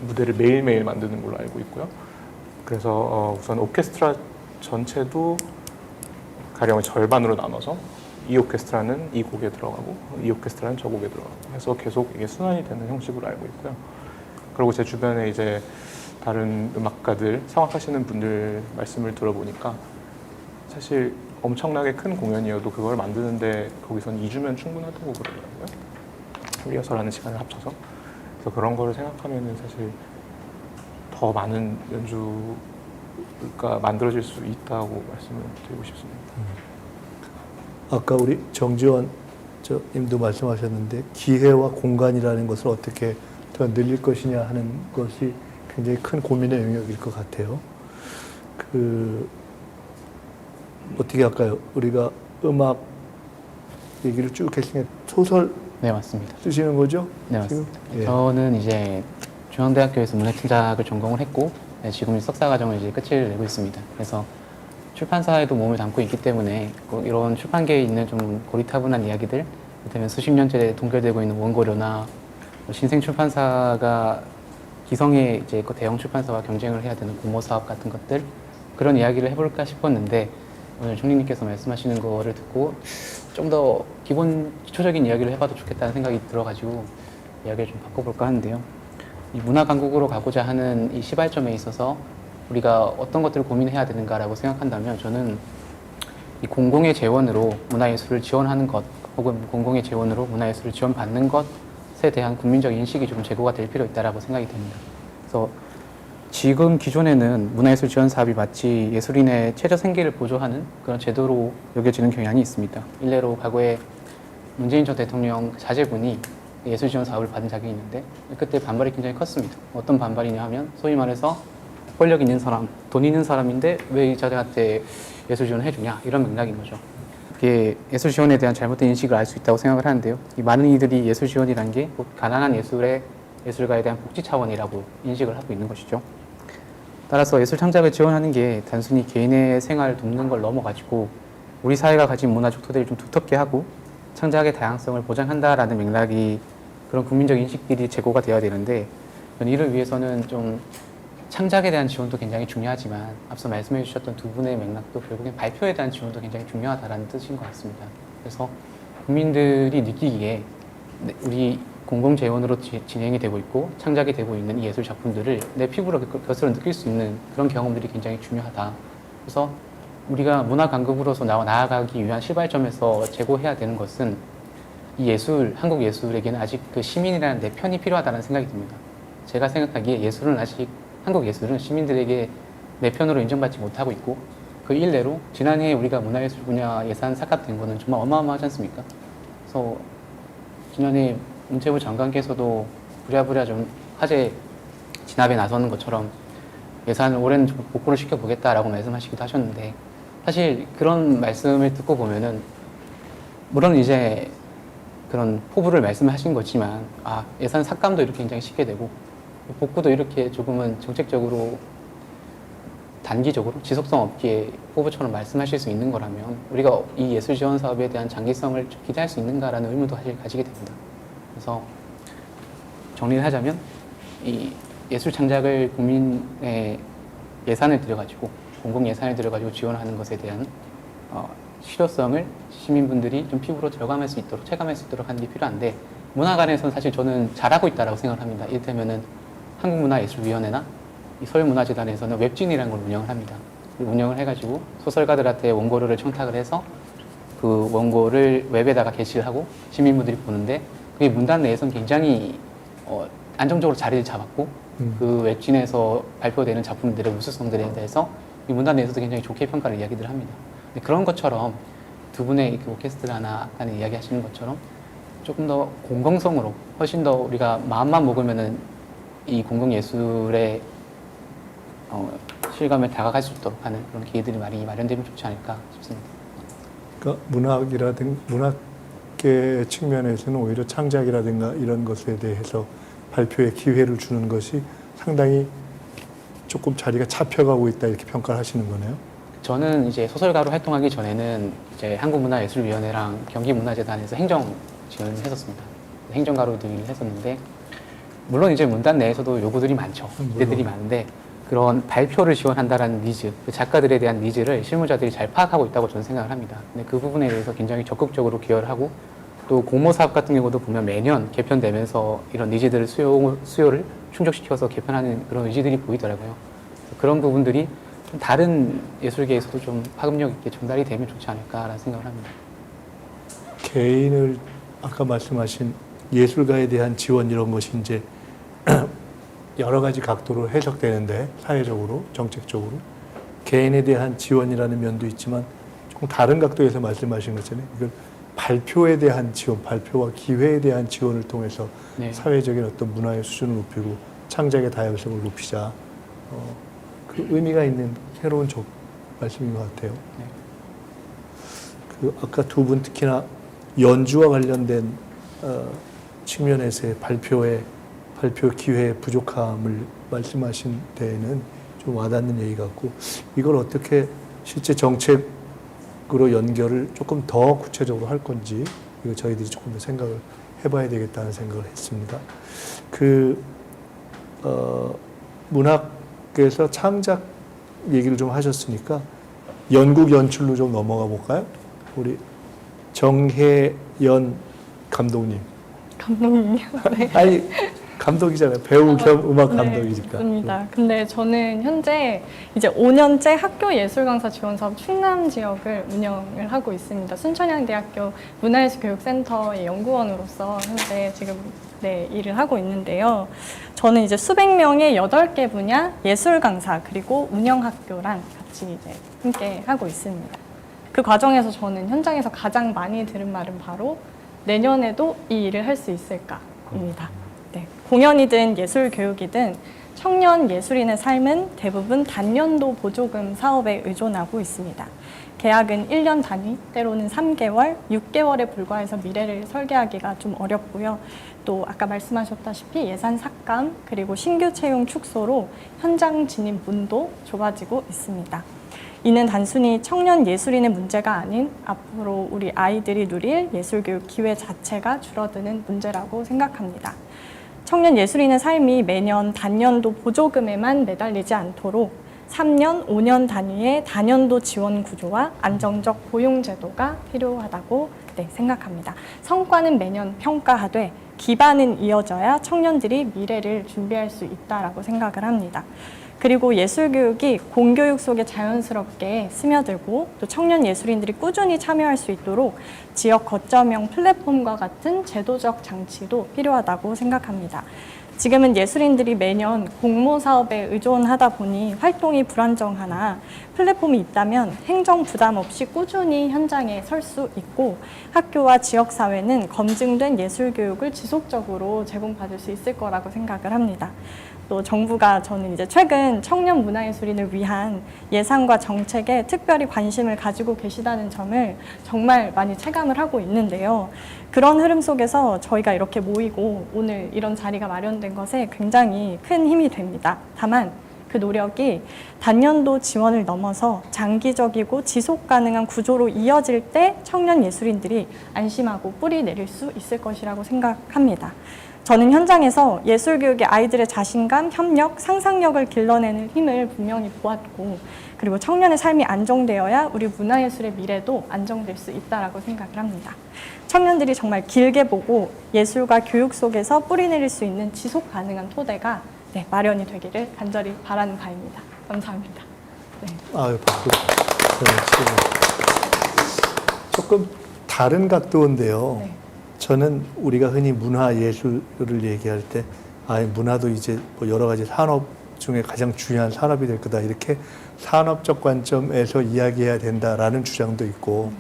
무대를 매일매일 만드는 걸로 알고 있고요. 그래서 우선 오케스트라 전체도 가령 절반으로 나눠서 이 오케스트라는 이 곡에 들어가고 이 오케스트라는 저 곡에 들어가고 해서 계속 이게 순환이 되는 형식으로 알고 있고요. 그리고 제 주변에 이제 다른 음악가들, 성악하시는 분들 말씀을 들어보니까 사실 엄청나게 큰 공연이어도 그걸 만드는데 거기선 2주면 충분하다고 그러더라고요. 리허설하는 시간을 합쳐서. 그래서 그런 거를 생각하면은 사실 더 많은 연주가 만들어질 수 있다고 말씀을 드리고 싶습니다. 아까 우리 정지원 님도 말씀하셨는데 기회와 공간이라는 것을 어떻게 더 늘릴 것이냐 하는 것이 굉장히 큰 고민의 영역일 것 같아요. 어떻게 할까요? 우리가 음악 얘기를 쭉 했으니까 소설 네, 맞습니다. 쓰시는 거죠? 네, 맞습니다. 예. 저는 이제 중앙대학교에서 문학창작을 전공을 했고 지금 석사 과정을 이제 끝을 내고 있습니다. 그래서 출판사에도 몸을 담고 있기 때문에 이런 출판계에 있는 좀 고리타분한 이야기들, 그다음에 수십 년째 동결되고 있는 원고료나 신생 출판사가 기성의 이제 그 대형 출판사와 경쟁을 해야 되는 공모 사업 같은 것들, 그런 이야기를 해볼까 싶었는데 오늘 총리님께서 말씀하시는 거를 듣고 좀 더 기초적인 이야기를 해봐도 좋겠다는 생각이 들어가지고 이야기를 좀 바꿔볼까 하는데요. 이 문화 강국으로 가고자 하는 이 시발점에 있어서 우리가 어떤 것들을 고민해야 되는가라고 생각한다면 저는 이 공공의 재원으로 문화예술을 지원하는 것 혹은 공공의 재원으로 문화예술을 지원받는 것에 대한 국민적 인식이 좀 제고가 될 필요 있다라고 생각이 됩니다. 그래서 지금 기존에는 문화예술 지원 사업이 마치 예술인의 최저 생계를 보조하는 그런 제도로 여겨지는 경향이 있습니다. 일례로 과거에 문재인 전 대통령 자제분이 예술 지원 사업을 받은 적이 있는데 그때 반발이 굉장히 컸습니다. 어떤 반발이냐 하면 소위 말해서 권력 있는 사람, 돈 있는 사람인데 왜 이 자들한테 예술 지원을 해주냐 이런 맥락인 거죠. 그게 예술 지원에 대한 잘못된 인식을 알 수 있다고 생각을 하는데요. 이 많은 이들이 예술 지원이라는 게 가난한 예술가에 대한 복지 차원이라고 인식을 하고 있는 것이죠. 따라서 예술 창작을 지원하는 게 단순히 개인의 생활을 돕는 걸 넘어가지고 우리 사회가 가진 문화적 토대를 좀 두텁게 하고 창작의 다양성을 보장한다라는 맥락이 그런 국민적 인식들이 제고가 되어야 되는데 이를 위해서는 좀 창작에 대한 지원도 굉장히 중요하지만 앞서 말씀해 주셨던 두 분의 맥락도 결국엔 발표에 대한 지원도 굉장히 중요하다는 뜻인 것 같습니다. 그래서 국민들이 느끼기에 우리 공공재원으로 진행이 되고 있고 창작이 되고 있는 이 예술 작품들을 내 피부로 곁으로 느낄 수 있는 그런 경험들이 굉장히 중요하다. 그래서 우리가 문화강국으로서 나아가기 위한 시발점에서 제고해야 되는 것은 이 예술, 한국 예술에게는 아직 그 시민이라는 내 편이 필요하다는 생각이 듭니다. 제가 생각하기에 한국 예술은 시민들에게 내 편으로 인정받지 못하고 있고 그 일례로 지난해 우리가 문화예술 분야 예산 삭감된 거는 정말 어마어마하지 않습니까? 그래서 지난해 문체부 장관께서도 부랴부랴 좀 화제 진압에 나서는 것처럼 예산을 올해는 좀 복구를 시켜보겠다라고 말씀하시기도 하셨는데 사실 그런 말씀을 듣고 보면은 물론 이제 그런 포부를 말씀하신 거지만 예산 삭감도 이렇게 굉장히 쉽게 되고 복구도 이렇게 조금은 정책적으로 단기적으로 지속성 없게 포부처럼 말씀하실 수 있는 거라면 우리가 이 예술 지원 사업에 대한 장기성을 기대할 수 있는가라는 의문도 사실 가지게 됩니다. 그래서 정리를 하자면 이 예술 창작을 국민의 예산을 들여가지고 공공 예산을 들여가지고 지원하는 것에 대한 실효성을 시민분들이 좀 피부로 체감할 수 있도록 하는 게 필요한데 문화관에서는 사실 저는 잘하고 있다고 생각을 합니다. 이를테면은 한국문화예술위원회나 이 서울문화재단에서는 웹진이라는 걸 운영을 합니다. 운영을 해가지고 소설가들한테 원고료를 청탁을 해서 그 원고를 웹에다가 게시를 하고 시민분들이 보는데 그게 문단 내에서는 굉장히 안정적으로 자리를 잡았고 그 웹진에서 발표되는 작품들의 우수성들에 대해서 이 문단 내에서도 굉장히 좋게 평가를 이야기를 합니다. 근데 그런 것처럼 두 분의 그 오케스트라 하나간에 이야기하시는 것처럼 조금 더 공공성으로 훨씬 더 우리가 마음만 먹으면은 이 공공예술의 실감에 다가갈 수 있도록 하는 그런 기회들이 많이 마련되면 좋지 않을까 싶습니다. 그러니까 문학계 측면에서는 오히려 창작이라든가 이런 것에 대해서 발표의 기회를 주는 것이 상당히 조금 자리가 잡혀가고 있다 이렇게 평가를 하시는 거네요. 저는 이제 소설가로 활동하기 전에는 이제 한국문화예술위원회랑 경기문화재단에서 행정 지원을 했었습니다. 행정가로 일을 했었는데 물론 이제 문단 내에서도 요구들이 많죠. 기대들이 많은데 그런 발표를 지원한다라는 니즈, 그 작가들에 대한 니즈를 실무자들이 잘 파악하고 있다고 저는 생각을 합니다. 근데 그 부분에 대해서 굉장히 적극적으로 기여를 하고 또 공모 사업 같은 경우도 보면 매년 개편되면서 이런 니즈들을 수요를 충족시켜서 개편하는 그런 의지들이 보이더라고요. 그런 부분들이 좀 다른 예술계에서도 좀 파급력 있게 전달이 되면 좋지 않을까라는 생각을 합니다. 개인을 아까 말씀하신 예술가에 대한 지원 이런 것이 이제 여러 가지 각도로 해석되는데 사회적으로 정책적으로 개인에 대한 지원이라는 면도 있지만 조금 다른 각도에서 말씀하신 것처럼 이걸 발표에 대한 지원, 발표와 기회에 대한 지원을 통해서 사회적인 어떤 문화의 수준을 높이고 창작의 다양성을 높이자 그 의미가 있는 새로운 말씀인 것 같아요. 그 아까 두 분 특히나 연주와 관련된 측면에서의 발표 기회의 부족함을 말씀하신 데에는 좀 와닿는 얘기 같고 이걸 어떻게 실제 정책으로 연결을 조금 더 구체적으로 할 건지 이거 저희들이 조금 더 생각을 해봐야 되겠다는 생각을 했습니다. 문학계에서 창작 얘기를 좀 하셨으니까 연극 연출로 좀 넘어가 볼까요? 우리 정혜연 감독님. 감독님이요? 네. 아니 감독이잖아요. 배우 겸 음악 네, 감독이니까. 맞습니다. 근데 저는 현재 이제 5년째 학교 예술 강사 지원 사업 충남 지역을 운영을 하고 있습니다. 순천향대학교 문화예술교육센터의 연구원으로서 현재 지금 일을 하고 있는데요. 저는 이제 수백 명의 8개 분야 예술 강사 그리고 운영 학교랑 같이 이제 함께 하고 있습니다. 그 과정에서 저는 현장에서 가장 많이 들은 말은 바로 내년에도 이 일을 할 수 있을까입니다. 네, 공연이든 예술 교육이든 청년 예술인의 삶은 대부분 단년도 보조금 사업에 의존하고 있습니다. 계약은 1년 단위, 때로는 3개월, 6개월에 불과해서 미래를 설계하기가 좀 어렵고요. 또 아까 말씀하셨다시피 예산 삭감 그리고 신규 채용 축소로 현장 진입 문도 좁아지고 있습니다. 이는 단순히 청년 예술인의 문제가 아닌 앞으로 우리 아이들이 누릴 예술교육 기회 자체가 줄어드는 문제라고 생각합니다. 청년 예술인의 삶이 매년 단년도 보조금에만 매달리지 않도록 3년, 5년 단위의 다년도 지원 구조와 안정적 고용 제도가 필요하다고 생각합니다. 성과는 매년 평가하되 기반은 이어져야 청년들이 미래를 준비할 수 있다고 생각을 합니다. 그리고 예술교육이 공교육 속에 자연스럽게 스며들고 또 청년 예술인들이 꾸준히 참여할 수 있도록 지역 거점형 플랫폼과 같은 제도적 장치도 필요하다고 생각합니다. 지금은 예술인들이 매년 공모 사업에 의존하다 보니 활동이 불안정하나 플랫폼이 있다면 행정 부담 없이 꾸준히 현장에 설 수 있고 학교와 지역사회는 검증된 예술교육을 지속적으로 제공받을 수 있을 거라고 생각을 합니다. 또 정부가 저는 이제 최근 청년 문화예술인을 위한 예산과 정책에 특별히 관심을 가지고 계시다는 점을 정말 많이 체감을 하고 있는데요. 그런 흐름 속에서 저희가 이렇게 모이고 오늘 이런 자리가 마련된 것에 굉장히 큰 힘이 됩니다. 다만 그 노력이 단년도 지원을 넘어서 장기적이고 지속 가능한 구조로 이어질 때 청년 예술인들이 안심하고 뿌리 내릴 수 있을 것이라고 생각합니다. 저는 현장에서 예술교육의 아이들의 자신감, 협력, 상상력을 길러내는 힘을 분명히 보았고 그리고 청년의 삶이 안정되어야 우리 문화예술의 미래도 안정될 수 있다고 생각을 합니다. 청년들이 정말 길게 보고 예술과 교육 속에서 뿌리내릴 수 있는 지속 가능한 토대가 마련이 되기를 간절히 바라는 바입니다. 감사합니다. 아유, 조금 다른 각도인데요. 저는 우리가 흔히 문화예술을 얘기할 때 문화도 이제 뭐 여러 가지 산업 중에 가장 중요한 산업이 될 거다 이렇게 산업적 관점에서 이야기해야 된다라는 주장도 있고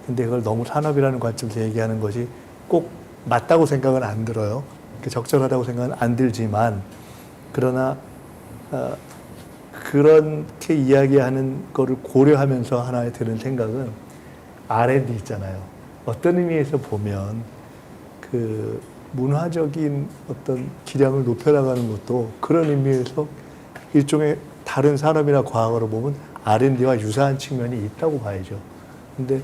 근데 그걸 너무 산업이라는 관점에서 얘기하는 것이 꼭 맞다고 생각은 안 들어요. 적절하다고 생각은 안 들지만 그러나 그렇게 이야기하는 거를 고려하면서 하나 드는 생각은 R&D 있잖아요. 어떤 의미에서 보면 그 문화적인 어떤 기량을 높여나가는 것도 그런 의미에서 일종의 다른 산업이나 과학으로 보면 R&D와 유사한 측면이 있다고 봐야죠. 근데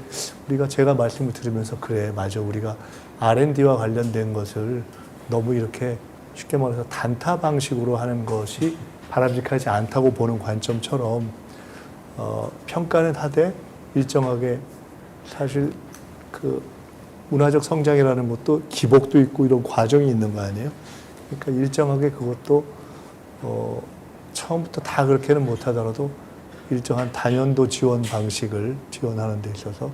제가 말씀을 들으면서 그래, 맞아. 우리가 R&D와 관련된 것을 너무 이렇게 쉽게 말해서 단타 방식으로 하는 것이 바람직하지 않다고 보는 관점처럼 평가는 하되 일정하게 사실 그 문화적 성장이라는 것도 기복도 있고 이런 과정이 있는 거 아니에요? 그러니까 일정하게 그것도 처음부터 다 그렇게는 못하더라도 일정한 단연도 지원 방식을 지원하는 데 있어서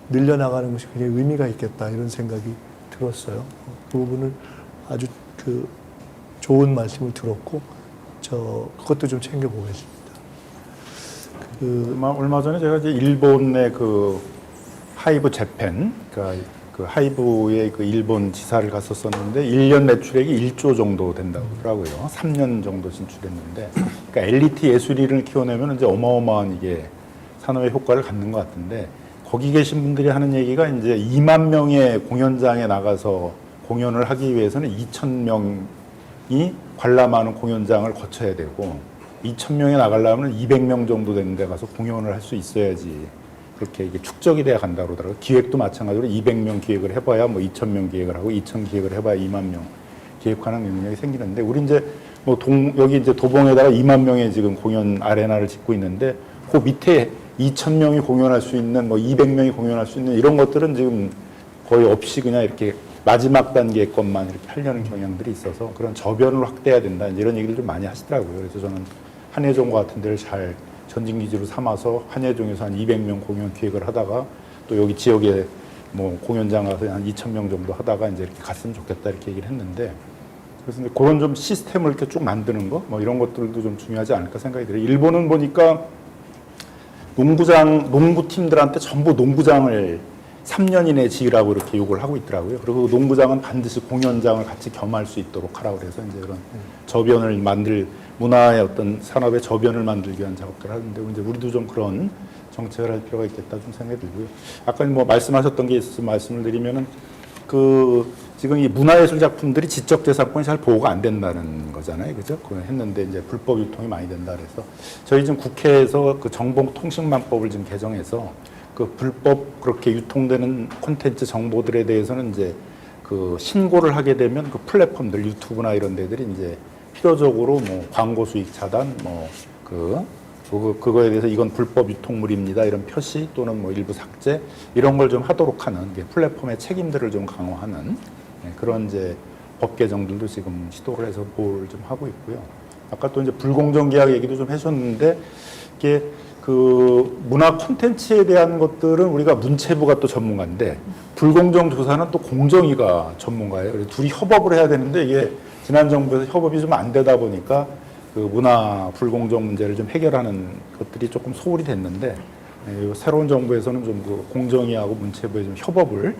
늘려나가는 것이 굉장히 의미가 있겠다 이런 생각이 들었어요. 그 부분을 아주 좋은 말씀을 들었고 그것도 좀 챙겨보겠습니다. 얼마 전에 제가 이제 일본의 그 하이브 재팬, 그러니까 그 하이브의 그 일본 지사를 갔었었는데 1년 매출액이 1조 정도 된다고 하더라고요. 3년 정도 진출했는데, 그러니까 엘리트 예술인을 키워내면 이제 어마어마한 이게 산업의 효과를 갖는 것 같은데 거기 계신 분들이 하는 얘기가 이제 2만 명의 공연장에 나가서 공연을 하기 위해서는 2,000명이 관람하는 공연장을 거쳐야 되고 2,000명에 나가려면 200명 정도 되는 데 가서 공연을 할 수 있어야지 그렇게 이게 축적이 돼야 간다고 그러더라고요. 기획도 마찬가지로 200명 기획을 해봐야 2,000명 기획을 하고 2,000 기획을 해봐야 2만 명 기획하는 능력이 생기는데 우리 이제 여기 이제 도봉에다가 2만 명의 지금 공연 아레나를 짓고 있는데 그 밑에 2,000명이 공연할 수 있는 200명이 공연할 수 있는 이런 것들은 지금 거의 없이 그냥 이렇게 마지막 단계 것만 이렇게 하려는 경향들이 있어서 그런 저변을 확대해야 된다 이런 얘기를 좀 많이 하시더라고요. 그래서 저는 한예종과 같은 데를 잘 전진기지로 삼아서 한예종에서 한 200명 공연 기획을 하다가 또 여기 지역에 뭐 공연장 가서 한 2,000명 정도 하다가 이제 이렇게 갔으면 좋겠다 이렇게 얘기를 했는데 그래서 이제 그런 좀 시스템을 이렇게 쭉 만드는 거 뭐 이런 것들도 좀 중요하지 않을까 생각이 들어요. 일본은 보니까 농구팀들한테 전부 농구장을 3년 이내에 지으라고 이렇게 요구를 하고 있더라고요. 그리고 농구장은 반드시 공연장을 같이 겸할 수 있도록 하라고 그래서 이제 그런 저변을 문화의 어떤 산업의 저변을 만들기 위한 작업들을 하는데 이제 우리도 좀 그런 정책을 할 필요가 있겠다 좀 생각이 들고요. 아까 뭐 말씀하셨던 게 있어서 말씀을 드리면은 지금 이 문화예술 작품들이 지적재산권이 잘 보호가 안 된다는 거잖아요. 그죠? 그걸 했는데 이제 불법 유통이 많이 된다 그래서 저희 지금 국회에서 그 정보통신망법을 지금 개정해서 그 불법 그렇게 유통되는 콘텐츠 정보들에 대해서는 이제 그 신고를 하게 되면 그 플랫폼들 유튜브나 이런 데들이 이제 필요적으로 뭐 광고 수익 차단 그거에 대해서 이건 불법 유통물입니다 이런 표시 또는 뭐 일부 삭제 이런 걸 좀 하도록 하는 게 플랫폼의 책임들을 좀 강화하는 그런 이제 법 개정들도 지금 시도를 해서 보호를 좀 하고 있고요. 아까 또 이제 불공정 계약 얘기도 좀 해주셨는데 이게 그 문화 콘텐츠에 대한 것들은 우리가 문체부가 또 전문가인데 불공정 조사는 또 공정위가 전문가예요. 그래서 둘이 협업을 해야 되는데 이게 지난 정부에서 협업이 좀 안 되다 보니까 그 문화 불공정 문제를 좀 해결하는 것들이 조금 소홀히 됐는데 새로운 정부에서는 좀 그 공정위하고 문체부의 좀 협업을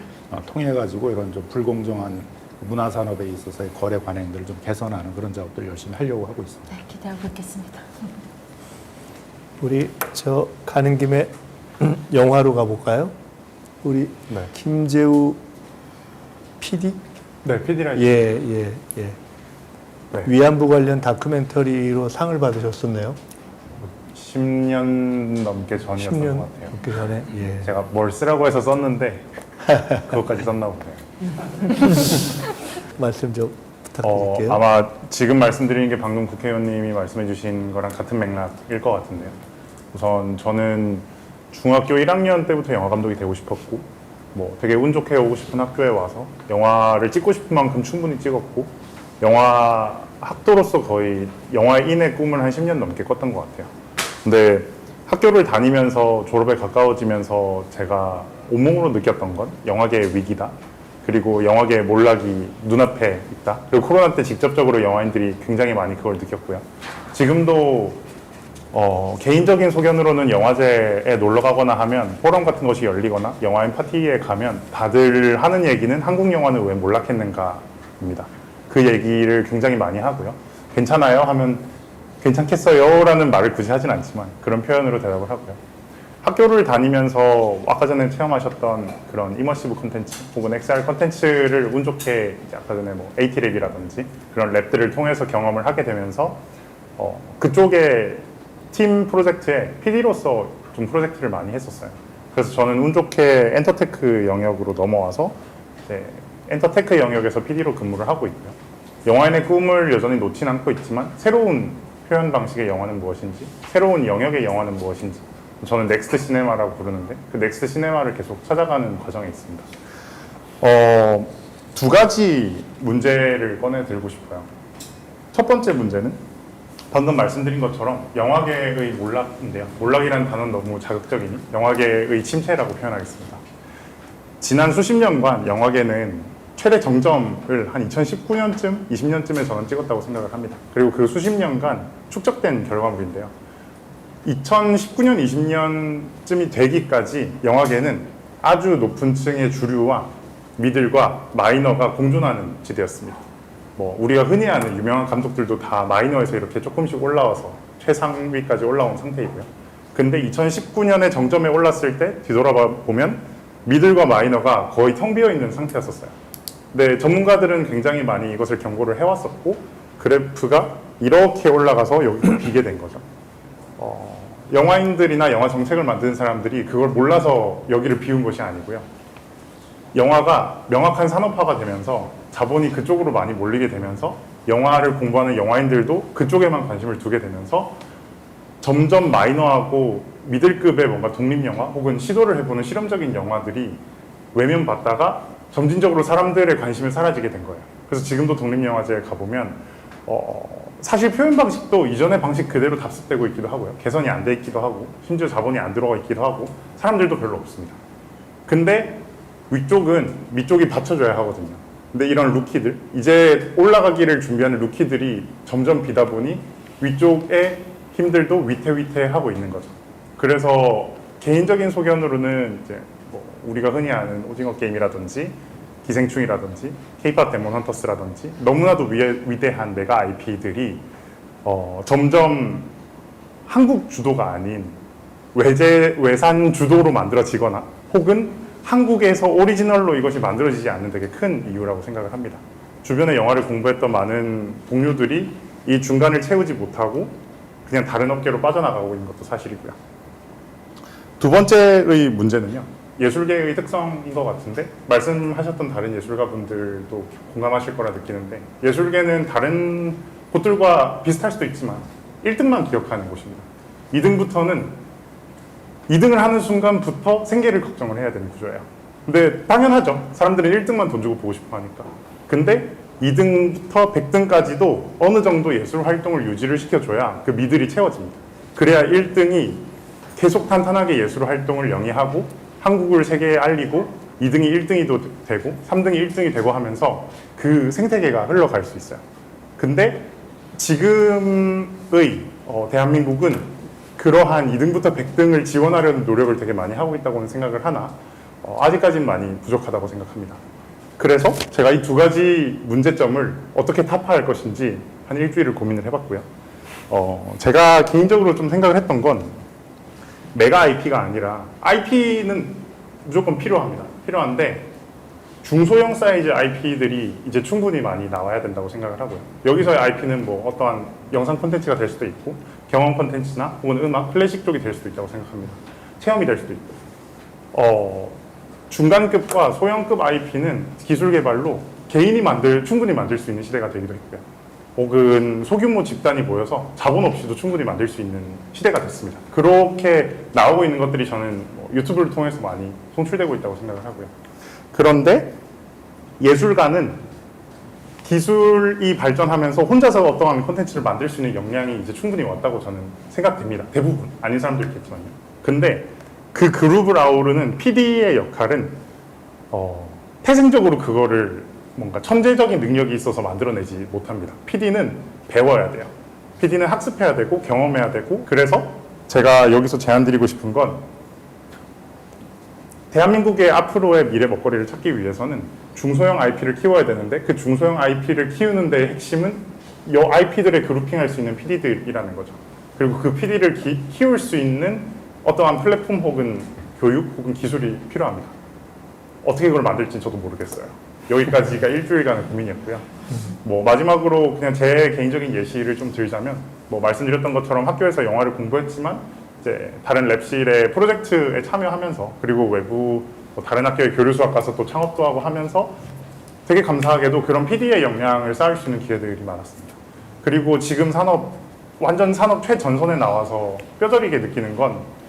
통해 가지고 이런 좀 불공정한 문화 산업에 있어서의 거래 관행들을 좀 개선하는 그런 작업들을 열심히 하려고 하고 있습니다. 네, 기대하고 있겠습니다. 우리 가는 김에 영화로 가볼까요? 우리 네. 김재우 PD? 네, PD라이트. 예. 네. 위안부 관련 다큐멘터리로 상을 받으셨었네요. 10년 넘게 전이었던 10년 것 같아요. 넘게 전에. 예. 제가 뭘 쓰라고 해서 썼는데 그것까지 썼나 보네요. 말씀 좀 부탁드릴게요. 아마 지금 말씀드리는 게 방금 국회의원님이 말씀해 주신 거랑 같은 맥락일 것 같은데요. 우선 저는 중학교 1학년 때부터 영화 감독이 되고 싶었고 뭐 되게 운 좋게 오고 싶은 학교에 와서 영화를 찍고 싶은 만큼 충분히 찍었고 영화 학도로서 거의 영화인의 꿈을 한 10년 넘게 꿨던 것 같아요. 근데 학교를 다니면서 졸업에 가까워지면서 제가 온몸으로 느꼈던 건 영화계의 위기다. 그리고 영화계의 몰락이 눈앞에 있다. 그리고 코로나 때 직접적으로 영화인들이 굉장히 많이 그걸 느꼈고요. 지금도 개인적인 소견으로는 영화제에 놀러 가거나 하면 포럼 같은 것이 열리거나 영화인 파티에 가면 다들 하는 얘기는 한국 영화는 왜 몰락했는가입니다. 그 얘기를 굉장히 많이 하고요. 괜찮아요? 하면 괜찮겠어요? 라는 말을 굳이 하진 않지만 그런 표현으로 대답을 하고요. 학교를 다니면서 아까 전에 체험하셨던 그런 이머시브 콘텐츠 혹은 XR 콘텐츠를 운 좋게 아까 전에 뭐 AT랩이라든지 그런 랩들을 통해서 경험을 하게 되면서 그쪽에 팀 프로젝트에 PD로서 좀 프로젝트를 많이 했었어요. 그래서 저는 운 좋게 엔터테크 영역으로 넘어와서 이제 엔터테크 영역에서 PD로 근무를 하고 있고요. 영화인의 꿈을 여전히 놓진 않고 있지만 새로운 표현 방식의 영화는 무엇인지, 새로운 영역의 영화는 무엇인지 저는 넥스트 시네마라고 부르는데 그 넥스트 시네마를 계속 찾아가는 과정에 있습니다. 두 가지 문제를 꺼내 들고 싶어요. 첫 번째 문제는 방금 말씀드린 것처럼 영화계의 몰락인데요. 몰락이라는 단어는 너무 자극적이니 영화계의 침체라고 표현하겠습니다. 지난 수십 년간 영화계는 최대 정점을 한 2019년쯤, 20년쯤에 저는 찍었다고 생각을 합니다. 그리고 그 수십 년간 축적된 결과물인데요. 2019년, 20년쯤이 되기까지 영화계는 아주 높은 층의 주류와 미들과 마이너가 공존하는 시대였습니다. 뭐 우리가 흔히 아는 유명한 감독들도 다 마이너에서 이렇게 조금씩 올라와서 최상위까지 올라온 상태이고요. 근데 2019년에 정점에 올랐을 때 뒤돌아봐 보면 미들과 마이너가 거의 텅 비어 있는 상태였었어요. 근데 전문가들은 굉장히 많이 이것을 경고를 해왔었고 그래프가 이렇게 올라가서 여기서 비게 된 거죠. 영화인들이나 영화 정책을 만드는 사람들이 그걸 몰라서 여기를 비운 것이 아니고요. 영화가 명확한 산업화가 되면서 자본이 그쪽으로 많이 몰리게 되면서 영화를 공부하는 영화인들도 그쪽에만 관심을 두게 되면서 점점 마이너하고 미들급의 뭔가 독립영화 혹은 시도를 해보는 실험적인 영화들이 외면받다가 점진적으로 사람들의 관심이 사라지게 된 거예요. 그래서 지금도 독립영화제에 가보면 사실 표현 방식도 이전의 방식 그대로 답습되고 있기도 하고요. 개선이 안 돼 있기도 하고 심지어 자본이 안 들어가 있기도 하고 사람들도 별로 없습니다. 근데 위쪽은 밑쪽이 받쳐줘야 하거든요. 근데 이런 루키들, 이제 올라가기를 준비하는 루키들이 점점 비다 보니 위쪽의 힘들도 위태위태하고 있는 거죠. 그래서 개인적인 소견으로는 이제 뭐 우리가 흔히 아는 오징어 게임이라든지 기생충이라든지 K-pop 데몬 헌터스라든지 너무나도 위대한 메가 IP들이 점점 한국 주도가 아닌 외산 주도로 만들어지거나 혹은 한국에서 오리지널로 이것이 만들어지지 않는 되게 큰 이유라고 생각을 합니다. 주변에 영화를 공부했던 많은 동료들이 이 중간을 채우지 못하고 그냥 다른 업계로 빠져나가고 있는 것도 사실이고요. 두 번째의 문제는요. 예술계의 특성인 것 같은데 말씀하셨던 다른 예술가분들도 공감하실 거라 느끼는데 예술계는 다른 곳들과 비슷할 수도 있지만 1등만 기억하는 곳입니다. 2등부터는 2등을 하는 순간부터 생계를 걱정을 해야 되는 구조예요. 근데 당연하죠. 사람들은 1등만 돈 주고 보고 싶어 하니까. 근데 2등부터 100등까지도 어느 정도 예술 활동을 유지를 시켜줘야 그 미들이 채워집니다. 그래야 1등이 계속 탄탄하게 예술 활동을 영위하고 한국을 세계에 알리고 2등이 1등이 되고 3등이 1등이 되고 하면서 그 생태계가 흘러갈 수 있어요. 근데 지금의 대한민국은 그러한 2등부터 100등을 지원하려는 노력을 되게 많이 하고 있다고는 생각을 하나 아직까지는 많이 부족하다고 생각합니다. 그래서 제가 이 두 가지 문제점을 어떻게 타파할 것인지 한 일주일을 고민을 해봤고요. 제가 개인적으로 좀 생각을 했던 건 메가 IP가 아니라 IP는 무조건 필요합니다. 필요한데 중소형 사이즈 IP들이 이제 충분히 많이 나와야 된다고 생각을 하고요. 여기서의 IP는 뭐 어떠한 영상 콘텐츠가 될 수도 있고 경험 콘텐츠나 혹은 음악, 클래식 쪽이 될 수도 있다고 생각합니다. 체험이 될 수도 있고 중간급과 소형급 IP는 기술 개발로 개인이 충분히 만들 수 있는 시대가 되기도 했고요. 혹은 소규모 집단이 모여서 자본 없이도 충분히 만들 수 있는 시대가 됐습니다. 그렇게 나오고 있는 것들이 저는 유튜브를 통해서 많이 송출되고 있다고 생각을 하고요. 그런데 예술가는 기술이 발전하면서 혼자서 어떠한 콘텐츠를 만들 수 있는 역량이 이제 충분히 왔다고 저는 생각됩니다. 대부분. 아닌 사람도 있겠지만요. 근데 그 그룹을 아우르는 PD의 역할은 태생적으로 그거를 뭔가 천재적인 능력이 있어서 만들어내지 못합니다. PD는 배워야 돼요. PD는 학습해야 되고 경험해야 되고 그래서 제가 여기서 제안드리고 싶은 건 대한민국의 앞으로의 미래 먹거리를 찾기 위해서는 중소형 IP를 키워야 되는데 그 중소형 IP를 키우는 데의 핵심은 이 IP들을 그룹핑할 수 있는 PD들이라는 거죠. 그리고 그 PD를 키울 수 있는 어떠한 플랫폼 혹은 교육 혹은 기술이 필요합니다. 어떻게 그걸 만들지는 저도 모르겠어요. 여기까지가 일주일간의 고민이었고요. 뭐 마지막으로 그냥 제 개인적인 예시를 좀 들자면 뭐 말씀드렸던 것처럼 학교에서 영화를 공부했지만 이제 다른 랩실의 프로젝트에 참여하면서 그리고 외부 뭐 다른 학교의 교류 수업 가서 또 창업도 하고 하면서 되게 감사하게도 그런 PD의 역량을 쌓을 수 있는 기회들이 많았습니다. 그리고 지금 완전 산업 최전선에 나와서 뼈저리게 느끼는 건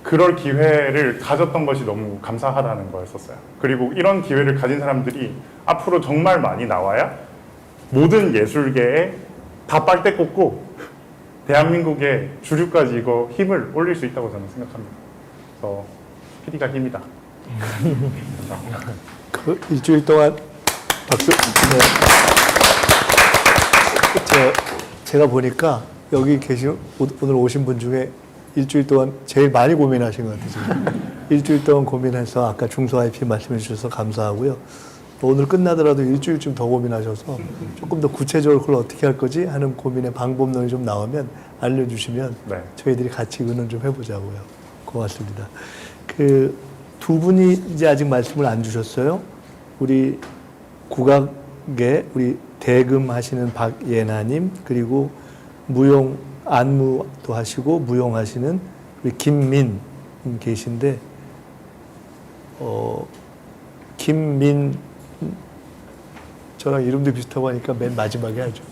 그럴 기회를 가졌던 것이 너무 감사하다는 거였었어요. 그리고 이런 기회를 가진 사람들이 앞으로 정말 많이 나와야 모든 예술계에 다 빨대 꽂고 대한민국의 주류까지 이거 힘을 올릴 수 있다고 저는 생각합니다. 그래서 PD가 힘이다. 그 일주일 동안 박수. 네. 제가 보니까 여기 계신 오늘 오신 분 중에 일주일 동안 제일 많이 고민하신 것 같아요. 일주일 동안 고민해서 아까 중소 IP 말씀해 주셔서 감사하고요. 오늘 끝나더라도 일주일쯤 더 고민하셔서 조금 더 구체적으로 그걸 어떻게 할 거지 하는 고민의 방법론이 좀 나오면 알려주시면 네. 저희들이 같이 의논 좀 해보자고요. 고맙습니다. 그 두 분이 이제 아직 말씀을 안 주셨어요. 우리 국악계 우리 대금 하시는 박예나님 그리고 무용 안무도 하시고 무용하시는 우리 김민 계신데 김민 저랑 이름도 비슷하고 하니까 맨 마지막에 하죠.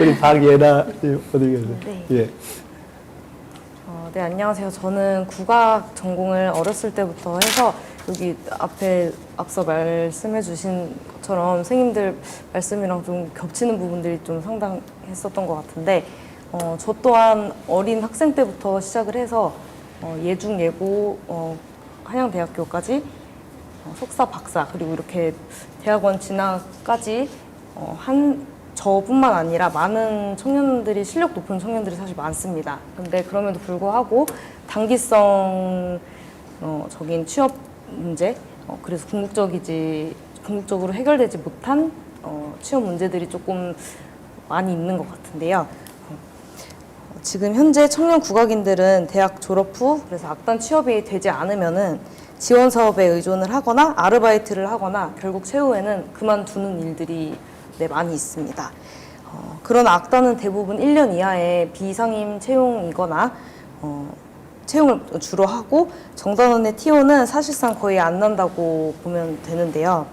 우리 박예나님 어디 계세요? 네. 예. 네, 안녕하세요. 저는 국악 전공을 어렸을 때부터 해서 여기 앞에 앞서 말씀해 주신 것처럼 선생님들 말씀이랑 좀 겹치는 부분들이 좀 상당했었던 것 같은데 저 또한 어린 학생 때부터 시작을 해서 예중, 예고, 한양대학교까지 석사, 박사 그리고 이렇게 대학원 진학까지 저뿐만 아니라 많은 청년들이 실력 높은 청년들이 사실 많습니다. 근데 그럼에도 불구하고 단기성 적인 취업 문제, 그래서 궁극적으로 해결되지 못한 취업 문제들이 조금 많이 있는 것 같은데요. 지금 현재 청년 국악인들은 대학 졸업 후 그래서 악단 취업이 되지 않으면은 지원 사업에 의존을 하거나 아르바이트를 하거나 결국 최후에는 그만두는 일들이 많이 있습니다. 그런 악단은 대부분 1년 이하의 비상임 채용이거나 채용을 주로 하고 정단원의 TO는 사실상 거의 안 난다고 보면 되는데요.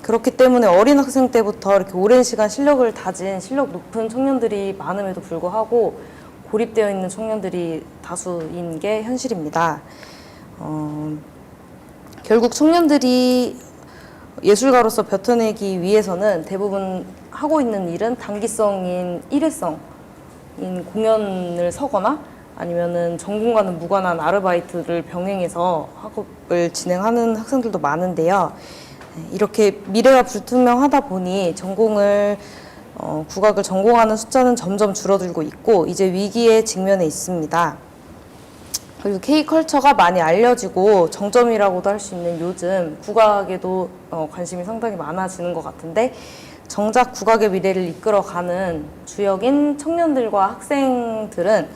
그렇기 때문에 어린 학생 때부터 이렇게 오랜 시간 실력을 다진 실력 높은 청년들이 많음에도 불구하고 고립되어 있는 청년들이 다수인 게 현실입니다. 결국 청년들이 예술가로서 벼텨내기 위해서는 대부분 하고 있는 일은 단기성인 일회성인 공연을 서거나 아니면은 전공과는 무관한 아르바이트를 병행해서 학업을 진행하는 학생들도 많은데요. 이렇게 미래가 불투명하다 보니 국악을 전공하는 숫자는 점점 줄어들고 있고 이제 위기에 직면해 있습니다. 그리고 K컬처가 많이 알려지고 정점이라고도 할 수 있는 요즘 국악에도 관심이 상당히 많아지는 것 같은데 정작 국악의 미래를 이끌어가는 주역인 청년들과 학생들은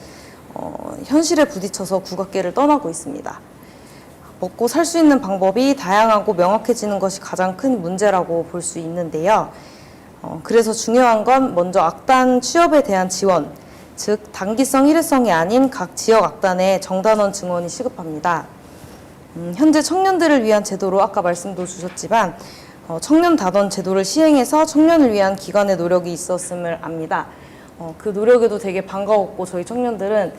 현실에 부딪혀서 국악계를 떠나고 있습니다. 먹고 살 수 있는 방법이 다양하고 명확해지는 것이 가장 큰 문제라고 볼 수 있는데요. 그래서 중요한 건 먼저 악단 취업에 대한 지원, 즉 단기성 일회성이 아닌 각 지역 악단의 정단원 증원이 시급합니다. 현재 청년들을 위한 제도로 아까 말씀도 주셨지만 청년 단원 제도를 시행해서 청년을 위한 기관의 노력이 있었음을 압니다. 그 노력에도 되게 반가웠고 저희 청년들은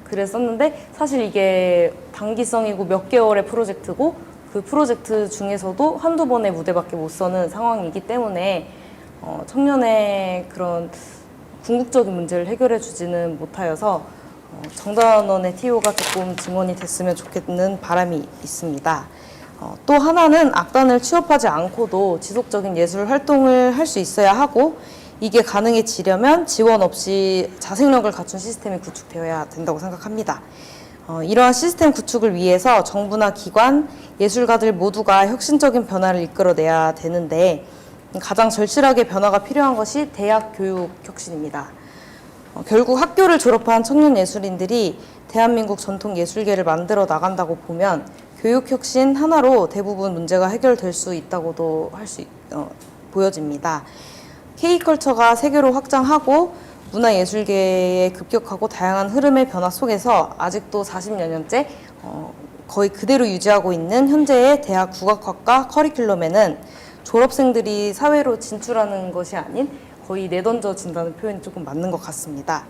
그랬었는데 사실 이게 단기성이고 몇 개월의 프로젝트고 그 프로젝트 중에서도 한두 번의 무대밖에 못 서는 상황이기 때문에 청년의 그런 궁극적인 문제를 해결해 주지는 못하여서 정단원의 TO가 조금 증원이 됐으면 좋겠는 바람이 있습니다. 또 하나는 악단을 취업하지 않고도 지속적인 예술 활동을 할 수 있어야 하고 이게 가능해지려면 지원 없이 자생력을 갖춘 시스템이 구축되어야 된다고 생각합니다. 이러한 시스템 구축을 위해서 정부나 기관, 예술가들 모두가 혁신적인 변화를 이끌어내야 되는데 가장 절실하게 변화가 필요한 것이 대학 교육 혁신입니다. 결국 학교를 졸업한 청년 예술인들이 대한민국 전통 예술계를 만들어 나간다고 보면 교육 혁신 하나로 대부분 문제가 해결될 수 있다고도 보여집니다. K컬처가 세계로 확장하고 문화예술계의 급격하고 다양한 흐름의 변화 속에서 아직도 40여 년째 거의 그대로 유지하고 있는 현재의 대학 국악학과 커리큘럼에는 졸업생들이 사회로 진출하는 것이 아닌 거의 내던져진다는 표현이 조금 맞는 것 같습니다.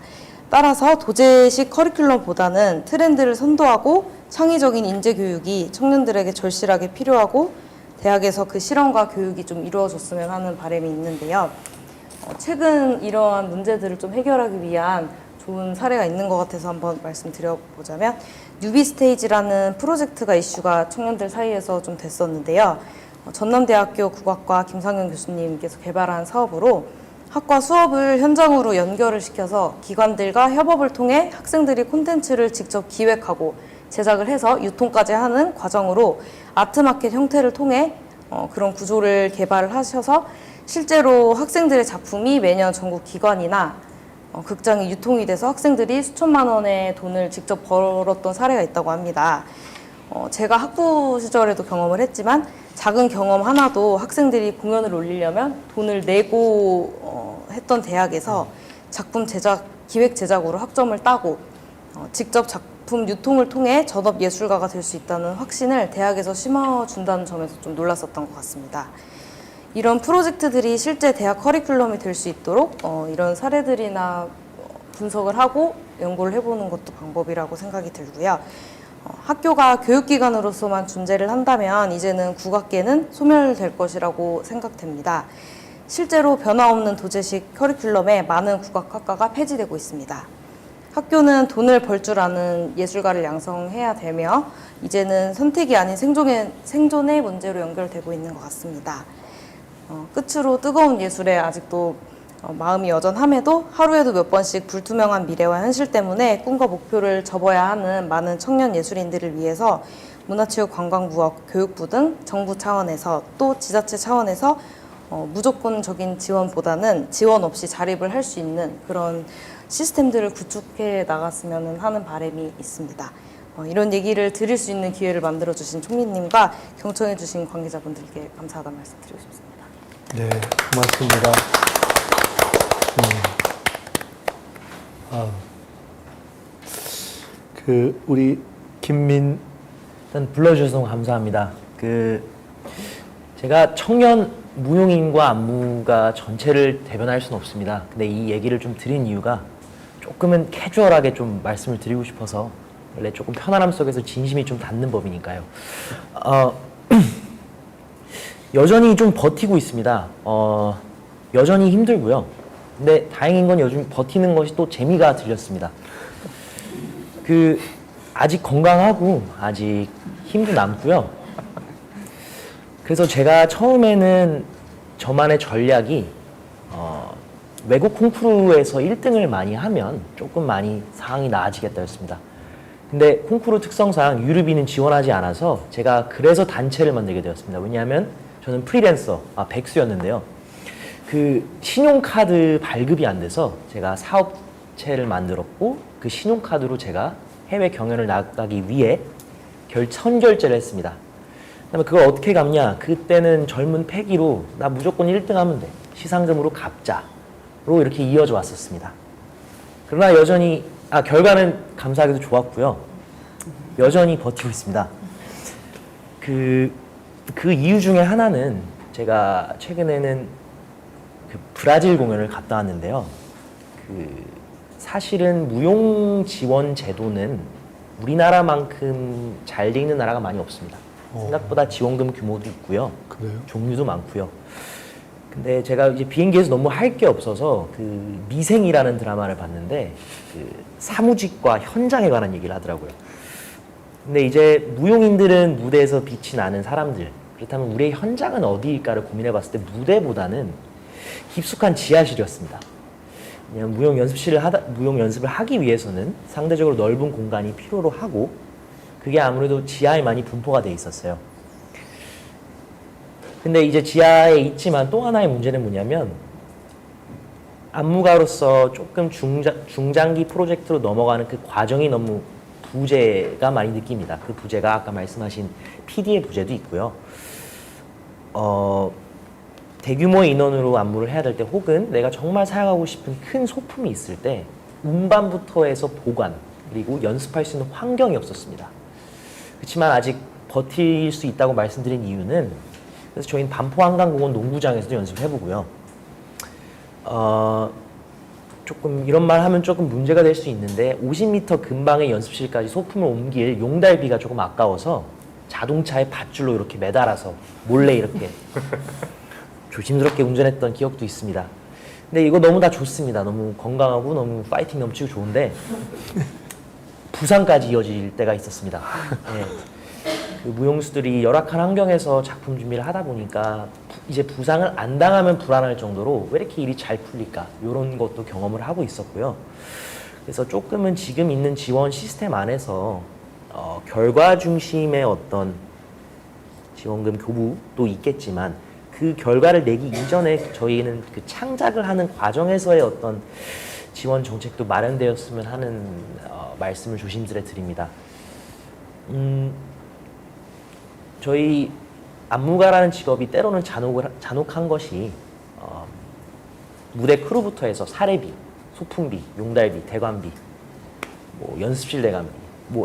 따라서 도제식 커리큘럼보다는 트렌드를 선도하고 창의적인 인재교육이 청년들에게 절실하게 필요하고 대학에서 그 실험과 교육이 좀 이루어졌으면 하는 바람이 있는데요. 최근 이러한 문제들을 좀 해결하기 위한 좋은 사례가 있는 것 같아서 한번 말씀드려보자면 뉴비스테이지라는 프로젝트가 이슈가 청년들 사이에서 좀 됐었는데요. 전남대학교 국악과 김상현 교수님께서 개발한 사업으로 학과 수업을 현장으로 연결을 시켜서 기관들과 협업을 통해 학생들이 콘텐츠를 직접 기획하고 제작을 해서 유통까지 하는 과정으로 아트마켓 형태를 통해 그런 구조를 개발을 하셔서 실제로 학생들의 작품이 매년 전국 기관이나 극장에 유통이 돼서 학생들이 수천만 원의 돈을 직접 벌었던 사례가 있다고 합니다. 제가 학부 시절에도 경험을 했지만 작은 경험 하나도 학생들이 공연을 올리려면 돈을 내고 했던 대학에서 작품 제작, 기획 제작으로 학점을 따고 직접 작품 유통을 통해 전업 예술가가 될 수 있다는 확신을 대학에서 심어준다는 점에서 좀 놀랐었던 것 같습니다. 이런 프로젝트들이 실제 대학 커리큘럼이 될 수 있도록 이런 사례들이나 분석을 하고 연구를 해보는 것도 방법이라고 생각이 들고요. 학교가 교육기관으로서만 존재를 한다면 이제는 국악계는 소멸될 것이라고 생각됩니다. 실제로 변화 없는 도제식 커리큘럼에 많은 국악학과가 폐지되고 있습니다. 학교는 돈을 벌 줄 아는 예술가를 양성해야 되며 이제는 선택이 아닌 생존의 문제로 연결되고 있는 것 같습니다. 끝으로 뜨거운 예술에 아직도 마음이 여전함에도 하루에도 몇 번씩 불투명한 미래와 현실 때문에 꿈과 목표를 접어야 하는 많은 청년 예술인들을 위해서 문화체육관광부와 교육부 등 정부 차원에서 또 지자체 차원에서 무조건적인 지원보다는 지원 없이 자립을 할 수 있는 그런 시스템들을 구축해 나갔으면 하는 바람이 있습니다. 이런 얘기를 드릴 수 있는 기회를 만들어주신 총리님과 경청해주신 관계자분들께 감사하다는 말씀 드리고 싶습니다. 네, 고맙습니다. 우리 김민 일단 불러주셔서 감사합니다. 제가 청년 무용인과 안무가 전체를 대변할 수는 없습니다. 근데 이 얘기를 좀 드린 이유가 조금은 캐주얼하게 좀 말씀을 드리고 싶어서 원래 조금 편안함 속에서 진심이 좀 닿는 법이니까요. 여전히 좀 버티고 있습니다. 여전히 힘들고요. 근데 다행인 건 요즘 버티는 것이 또 재미가 들렸습니다. 아직 건강하고 아직 힘도 남고요. 그래서 제가 처음에는 저만의 전략이 외국 콩쿠르에서 1등을 많이 하면 조금 많이 상황이 나아지겠다였습니다. 근데 콩쿠르 특성상 유류비는 지원하지 않아서 제가 그래서 단체를 만들게 되었습니다. 왜냐하면 저는 프리랜서, 백수였는데요. 신용카드 발급이 안 돼서 제가 사업체를 만들었고 그 신용카드로 제가 해외 경연을 나가기 위해 선결제를 했습니다. 그다음에 그걸 어떻게 갚냐? 그때는 젊은 패기로 나 무조건 1등 하면 돼. 시상금으로 갚자로 이렇게 이어져 왔었습니다. 그러나 여전히 결과는 감사하게도 좋았고요. 여전히 버티고 있습니다. 그 이유 중에 하나는 제가 최근에는 브라질 공연을 갔다 왔는데요. 사실은 무용 지원 제도는 우리나라만큼 잘 돼 있는 나라가 많이 없습니다. 생각보다 지원금 규모도 있고요. 그래요? 종류도 많고요. 근데 제가 이제 비행기에서 너무 할 게 없어서 미생이라는 드라마를 봤는데 사무직과 현장에 관한 얘기를 하더라고요. 근데 이제 무용인들은 무대에서 빛이 나는 사람들, 그렇다면 우리의 현장은 어디일까를 고민해 봤을 때 무대보다는 깊숙한 지하실이었습니다. 그냥 무용 연습을 하기 위해서는 상대적으로 넓은 공간이 필요로 하고 그게 아무래도 지하에 많이 분포가 돼 있었어요. 근데 이제 지하에 있지만 또 하나의 문제는 뭐냐면 안무가로서 조금 중장기 프로젝트로 넘어가는 그 과정이 너무 부재가 많이 느낍니다. 그 부재가 아까 말씀하신 PD의 부재도 있고요. 대규모의 인원으로 안무를 해야 될 때 혹은 내가 정말 사용하고 싶은 큰 소품이 있을 때 운반부터 해서 보관 그리고 연습할 수 있는 환경이 없었습니다. 그렇지만 아직 버틸 수 있다고 말씀드린 이유는 그래서 저희는 반포 한강공원 농구장에서도 연습을 해보고요. 조금 이런 말 하면 조금 문제가 될 수 있는데 50m 근방의 연습실까지 소품을 옮길 용달비가 조금 아까워서 자동차에 밧줄로 이렇게 매달아서 몰래 이렇게 조심스럽게 운전했던 기억도 있습니다. 근데 이거 너무 다 좋습니다. 너무 건강하고 너무 파이팅 넘치고 좋은데 부상까지 이어질 때가 있었습니다. 네. 무용수들이 열악한 환경에서 작품 준비를 하다 보니까 이제 부상을 안 당하면 불안할 정도로 왜 이렇게 일이 잘 풀릴까 이런 것도 경험을 하고 있었고요. 그래서 조금은 지금 있는 지원 시스템 안에서 결과 중심의 어떤 지원금 교부도 있겠지만 그 결과를 내기 이전에 저희는 그 창작을 하는 과정에서의 어떤 지원 정책도 마련되었으면 하는 말씀을 조심스레 드립니다. 저희 안무가라는 직업이 때로는 잔혹한 것이 무대 크루부터 해서 사례비, 소품비, 용달비, 대관비, 연습실 대관비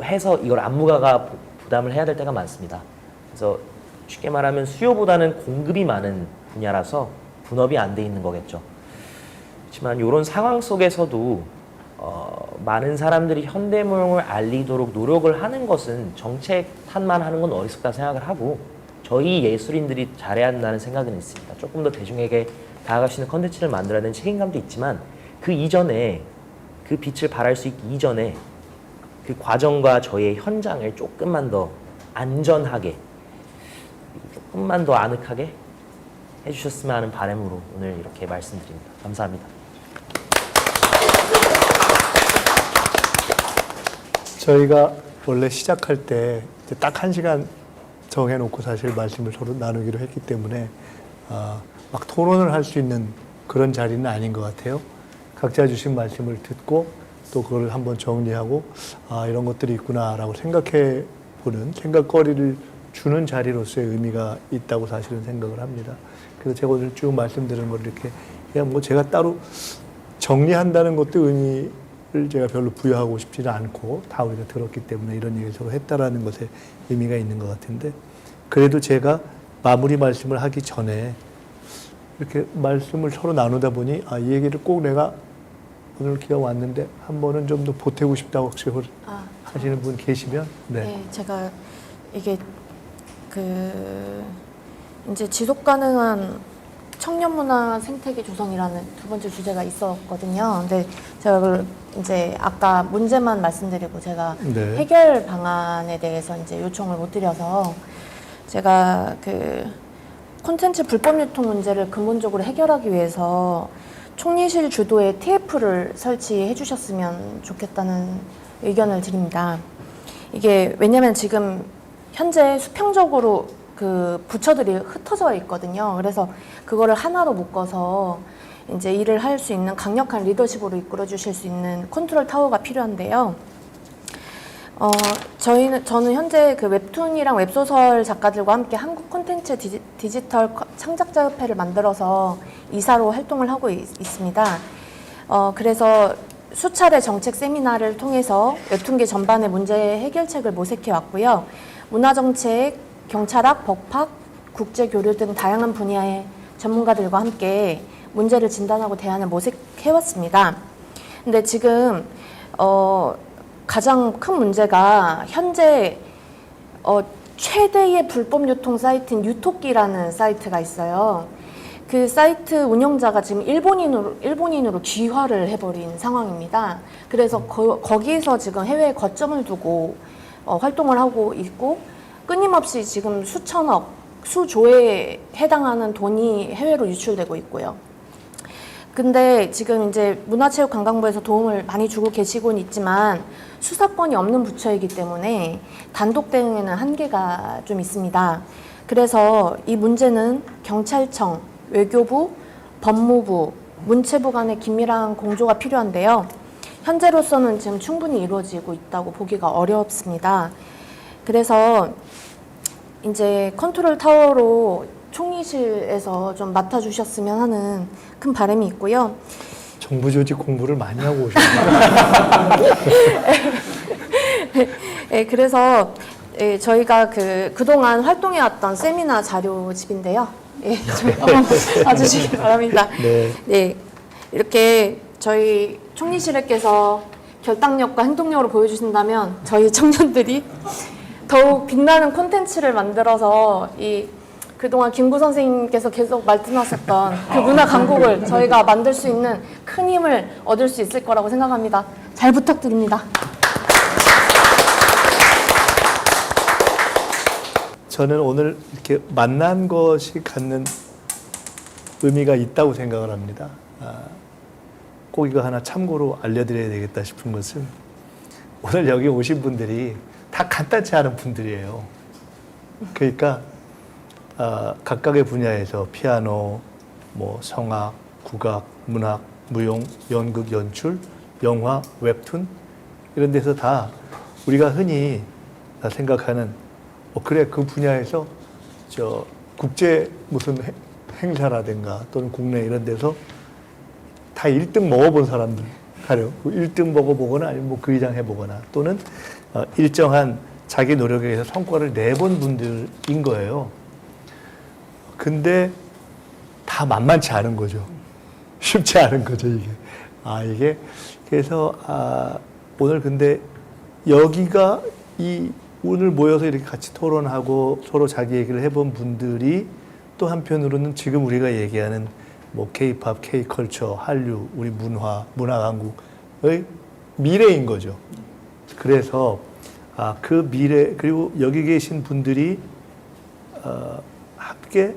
해서 이걸 안무가가 부담을 해야 될 때가 많습니다. 그래서 쉽게 말하면 수요보다는 공급이 많은 분야라서 분업이 안 돼 있는 거겠죠. 그렇지만 이런 상황 속에서도 많은 사람들이 현대무용을 알리도록 노력을 하는 것은 정책탄만 하는 건 어리석다 생각을 하고 저희 예술인들이 잘해야 한다는 생각은 있습니다. 조금 더 대중에게 다가갈 수 있는 컨텐츠를 만들어야 되는 책임감도 있지만 그 이전에 그 빛을 발할 수 있기 이전에 그 과정과 저희의 현장을 조금만 더 안전하게 조금만 더 아늑하게 해주셨으면 하는 바람으로 오늘 이렇게 말씀드립니다. 감사합니다. 저희가 원래 시작할 때 딱 1시간 정해놓고 사실 말씀을 서로 나누기로 했기 때문에 막 토론을 할 수 있는 그런 자리는 아닌 것 같아요. 각자 주신 말씀을 듣고 또 그걸 한번 정리하고 이런 것들이 있구나라고 생각해 보는 생각거리를 주는 자리로서의 의미가 있다고 사실은 생각을 합니다. 그래서 제가 오늘 쭉 말씀드리는 걸 이렇게 그냥 뭐 제가 따로 정리한다는 것도 의미를 제가 별로 부여하고 싶지는 않고 다 우리가 들었기 때문에 이런 얘기를 서로 했다라는 것에 의미가 있는 것 같은데 그래도 제가 마무리 말씀을 하기 전에 이렇게 말씀을 서로 나누다 보니 이 얘기를 꼭 내가 오늘 기가 왔는데 한 번은 좀 더 보태고 싶다고 혹시 하시는 분 계시면 네, 제가 이게 이제 지속 가능한 청년 문화 생태계 조성이라는 두 번째 주제가 있었거든요. 근데 제가 그걸 이제 아까 문제만 말씀드리고 제가 네. 해결 방안에 대해서 이제 요청을 못 드려서 제가 콘텐츠 불법 유통 문제를 근본적으로 해결하기 위해서 총리실 주도의 TF를 설치해 주셨으면 좋겠다는 의견을 드립니다. 이게 왜냐면 지금 현재 수평적으로 부처들이 흩어져 있거든요. 그래서 그거를 하나로 묶어서 이제 일을 할 수 있는 강력한 리더십으로 이끌어 주실 수 있는 컨트롤 타워가 필요한데요. 저는 현재 웹툰이랑 웹소설 작가들과 함께 한국 콘텐츠 디지털 창작자협회를 만들어서 이사로 활동을 하고 있습니다. 그래서 수차례 정책 세미나를 통해서 웹툰계 전반의 문제 해결책을 모색해 왔고요. 문화정책, 경찰학, 법학, 국제교류 등 다양한 분야의 전문가들과 함께 문제를 진단하고 대안을 모색해 왔습니다. 근데 지금 가장 큰 문제가 현재 최대의 불법 유통 사이트인 유토끼라는 사이트가 있어요. 그 사이트 운영자가 지금 일본인으로 귀화를 해버린 상황입니다. 그래서 거기에서 지금 해외에 거점을 두고 활동을 하고 있고 끊임없이 지금 수천억, 수조에 해당하는 돈이 해외로 유출되고 있고요. 근데 지금 이제 문화체육관광부에서 도움을 많이 주고 계시곤 있지만 수사권이 없는 부처이기 때문에 단독 대응에는 한계가 좀 있습니다. 그래서 이 문제는 경찰청, 외교부, 법무부, 문체부 간의 긴밀한 공조가 필요한데요. 현재로서는 지금 충분히 이루어지고 있다고 보기가 어렵습니다. 그래서 이제 컨트롤 타워로 총리실에서 좀 맡아주셨으면 하는 큰 바람이 있고요. 정부 조직 공부를 많이 하고 오셨네요. 네, 그래서 저희가 그동안 활동해왔던 세미나 자료집인데요. 예, 좀 한번 봐주시기 바랍니다. 네, 이렇게 저희 총리실에께서 결단력과 행동력으로 보여주신다면 저희 청년들이 더욱 빛나는 콘텐츠를 만들어서 그동안 김구 선생님께서 계속 말씀하셨던 그 문화 강국을 저희가 만들 수 있는 큰 힘을 얻을 수 있을 거라고 생각합니다. 잘 부탁드립니다. 저는 오늘 이렇게 만난 것이 갖는 의미가 있다고 생각을 합니다. 꼭 이거 하나 참고로 알려드려야 되겠다 싶은 것은 오늘 여기 오신 분들이 다 간단치 않은 분들이에요. 그러니까 각각의 분야에서 피아노, 성악, 국악, 문학, 무용, 연극, 연출, 영화, 웹툰 이런 데서 다 우리가 흔히 생각하는 그래 그 분야에서 국제 무슨 행사라든가 또는 국내 이런 데서 다 1등 먹어본 사람들 가령 1등 먹어보거나 아니면 그 이상 해보거나 또는 일정한 자기 노력에 의해서 성과를 내본 분들인 거예요. 근데 다 만만치 않은 거죠. 쉽지 않은 거죠, 이게. 이게 그래서 오늘 근데 여기가 오늘 모여서 이렇게 같이 토론하고 서로 자기 얘기를 해본 분들이 또 한편으로는 지금 우리가 얘기하는 뭐 K-팝, K-컬처, 한류, 우리 문화 강국의 미래인 거죠. 그래서 그 미래 그리고 여기 계신 분들이 함께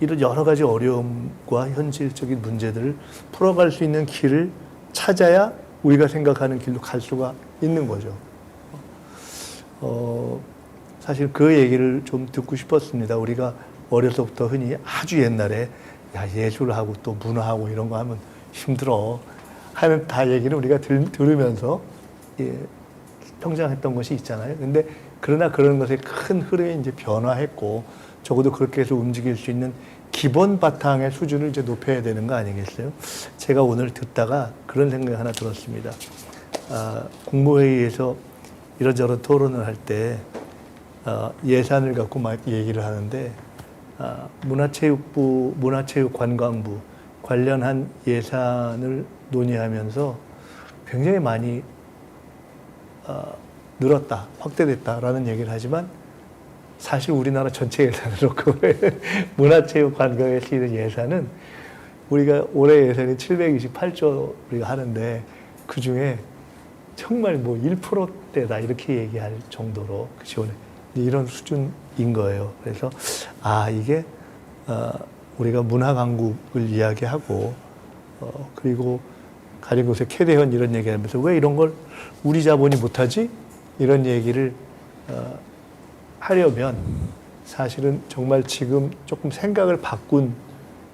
이런 여러 가지 어려움과 현실적인 문제들을 풀어갈 수 있는 길을 찾아야 우리가 생각하는 길로 갈 수가 있는 거죠. 사실 그 얘기를 좀 듣고 싶었습니다. 우리가 어려서부터 흔히 아주 옛날에 예술하고 또 문화하고 이런 거 하면 힘들어 하는 다 얘기를 우리가 들으면서 성장했던 것이 있잖아요. 근데 그러나 그런 것의 큰 흐름이 이제 변화했고 적어도 그렇게 해서 움직일 수 있는 기본 바탕의 수준을 이제 높여야 되는 거 아니겠어요? 제가 오늘 듣다가 그런 생각이 하나 들었습니다. 국무회의에서 이런저런 토론을 할 때 예산을 갖고 막 얘기를 하는데 문화체육부, 문화체육관광부 관련한 예산을 논의하면서 굉장히 많이 늘었다, 확대됐다라는 얘기를 하지만 사실 우리나라 전체 예산을 놓고 문화체육관광에 쓰이는 예산은 우리가 올해 예산이 728조 우리가 하는데 그 중에 정말 뭐 1%대다 이렇게 얘기할 정도로 지원해 이런 수준인 거예요. 그래서 이게 우리가 문화 강국을 이야기하고 그리고 가린 곳에 캐대현 이런 얘기하면서 왜 이런 걸 우리 자본이 못하지? 이런 얘기를 하려면 사실은 정말 지금 조금 생각을 바꾼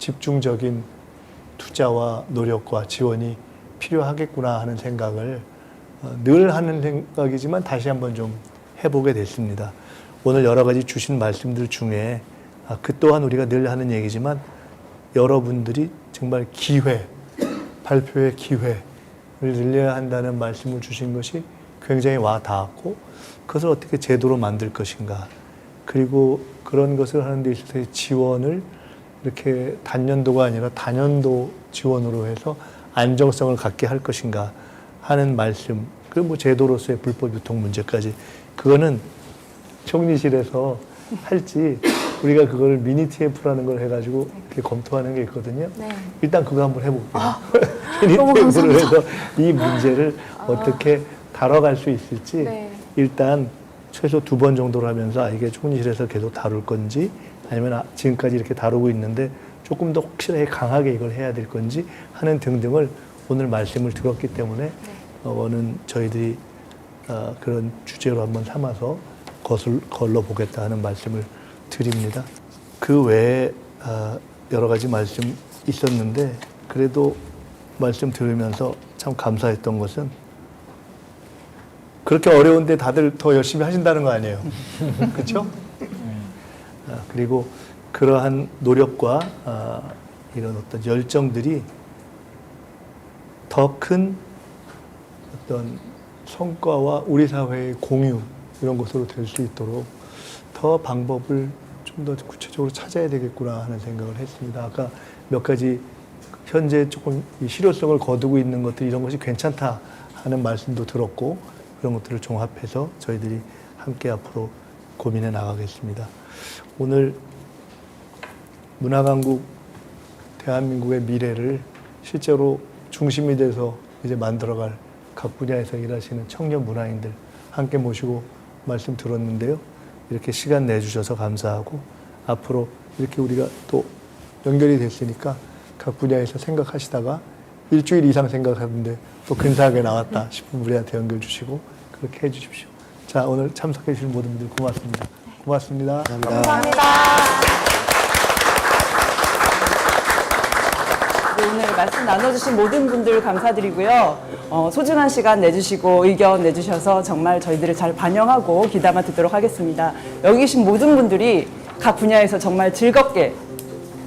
집중적인 투자와 노력과 지원이 필요하겠구나 하는 생각을 늘 하는 생각이지만 다시 한번 좀 해보게 됐습니다. 오늘 여러 가지 주신 말씀들 중에 그 또한 우리가 늘 하는 얘기지만 여러분들이 정말 기회, 발표의 기회를 늘려야 한다는 말씀을 주신 것이 굉장히 와 닿았고 그것을 어떻게 제도로 만들 것인가 그리고 그런 것을 하는 데 있어서의 지원을 이렇게 단년도가 아니라 다년도 지원으로 해서 안정성을 갖게 할 것인가 하는 말씀 그리고 뭐 제도로서의 불법 유통 문제까지 그거는 총리실에서 할지 우리가 그걸 미니 TF라는 걸 해가지고 이렇게 검토하는 게 있거든요. 네. 일단 그거 한번 해볼게요. 미니 TF를 해서 이 문제를 어떻게 다뤄갈 수 있을지 네. 일단 최소 2번 정도로 하면서 이게 총리실에서 계속 다룰 건지 아니면 지금까지 이렇게 다루고 있는데 조금 더 확실하게 강하게 이걸 해야 될 건지 하는 등등을 오늘 말씀을 들었기 때문에 는 저희들이 그런 주제로 한번 삼아서 것을 걸러보겠다 하는 말씀을 드립니다. 그 외에 여러 가지 말씀 있었는데 그래도 말씀 들으면서 참 감사했던 것은 그렇게 어려운데 다들 더 열심히 하신다는 거 아니에요. 그렇죠? 그리고 그러한 노력과 이런 어떤 열정들이 더 큰 어떤 성과와 우리 사회의 공유 이런 것으로 될 수 있도록 더 방법을 좀 더 구체적으로 찾아야 되겠구나 하는 생각을 했습니다. 아까 몇 가지 현재 조금 실효성을 거두고 있는 것들 이런 것이 괜찮다 하는 말씀도 들었고 그런 것들을 종합해서 저희들이 함께 앞으로 고민해 나가겠습니다. 오늘 문화강국 대한민국의 미래를 실제로 중심이 돼서 이제 만들어갈 각 분야에서 일하시는 청년 문화인들 함께 모시고 말씀 들었는데요. 이렇게 시간 내주셔서 감사하고 앞으로 이렇게 우리가 또 연결이 됐으니까 각 분야에서 생각하시다가 일주일 이상 생각하는데 또 근사하게 나왔다 싶은 분야한테 연결 주시고 그렇게 해주십시오. 자, 오늘 참석해 주신 모든 분들 고맙습니다. 고맙습니다. 감사합니다. 오늘 말씀 나눠주신 모든 분들 감사드리고요. 소중한 시간 내주시고 의견 내주셔서 정말 저희들을 잘 반영하고 귀담아 듣도록 하겠습니다. 여기 계신 모든 분들이 각 분야에서 정말 즐겁게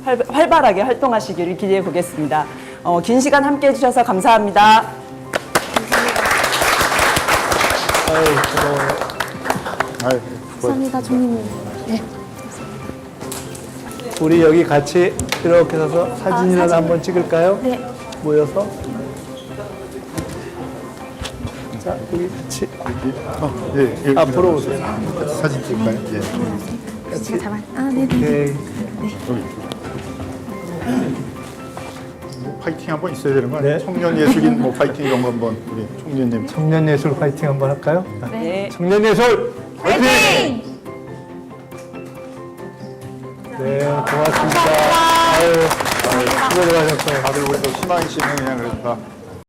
활발하게 활동하시기를 기대해 보겠습니다. 긴 시간 함께 해주셔서 감사합니다. 감사합니다, 총리님. 네. 우리 여기 같이 이렇게 서서 사진이라도 한번 찍을까요? 네. 모여서. 자, 우리 같이 예, 예, 앞으로 오세요. 같이 사진 찍을까요? 예. 제가 잡아. 아, 네네. 오케이. 파이팅 한번 있어야 되는 거 아니에요? 네. 청년 예술인 뭐 파이팅 이런 거 한번 우리 총리님. 청년예술 파이팅 한번 할까요? 네. 청년예술 파이팅! 네, 고맙습니다. 아유, 수고 많으셨어요. 다들 우리도 희망이 씨는 그냥 그랬다.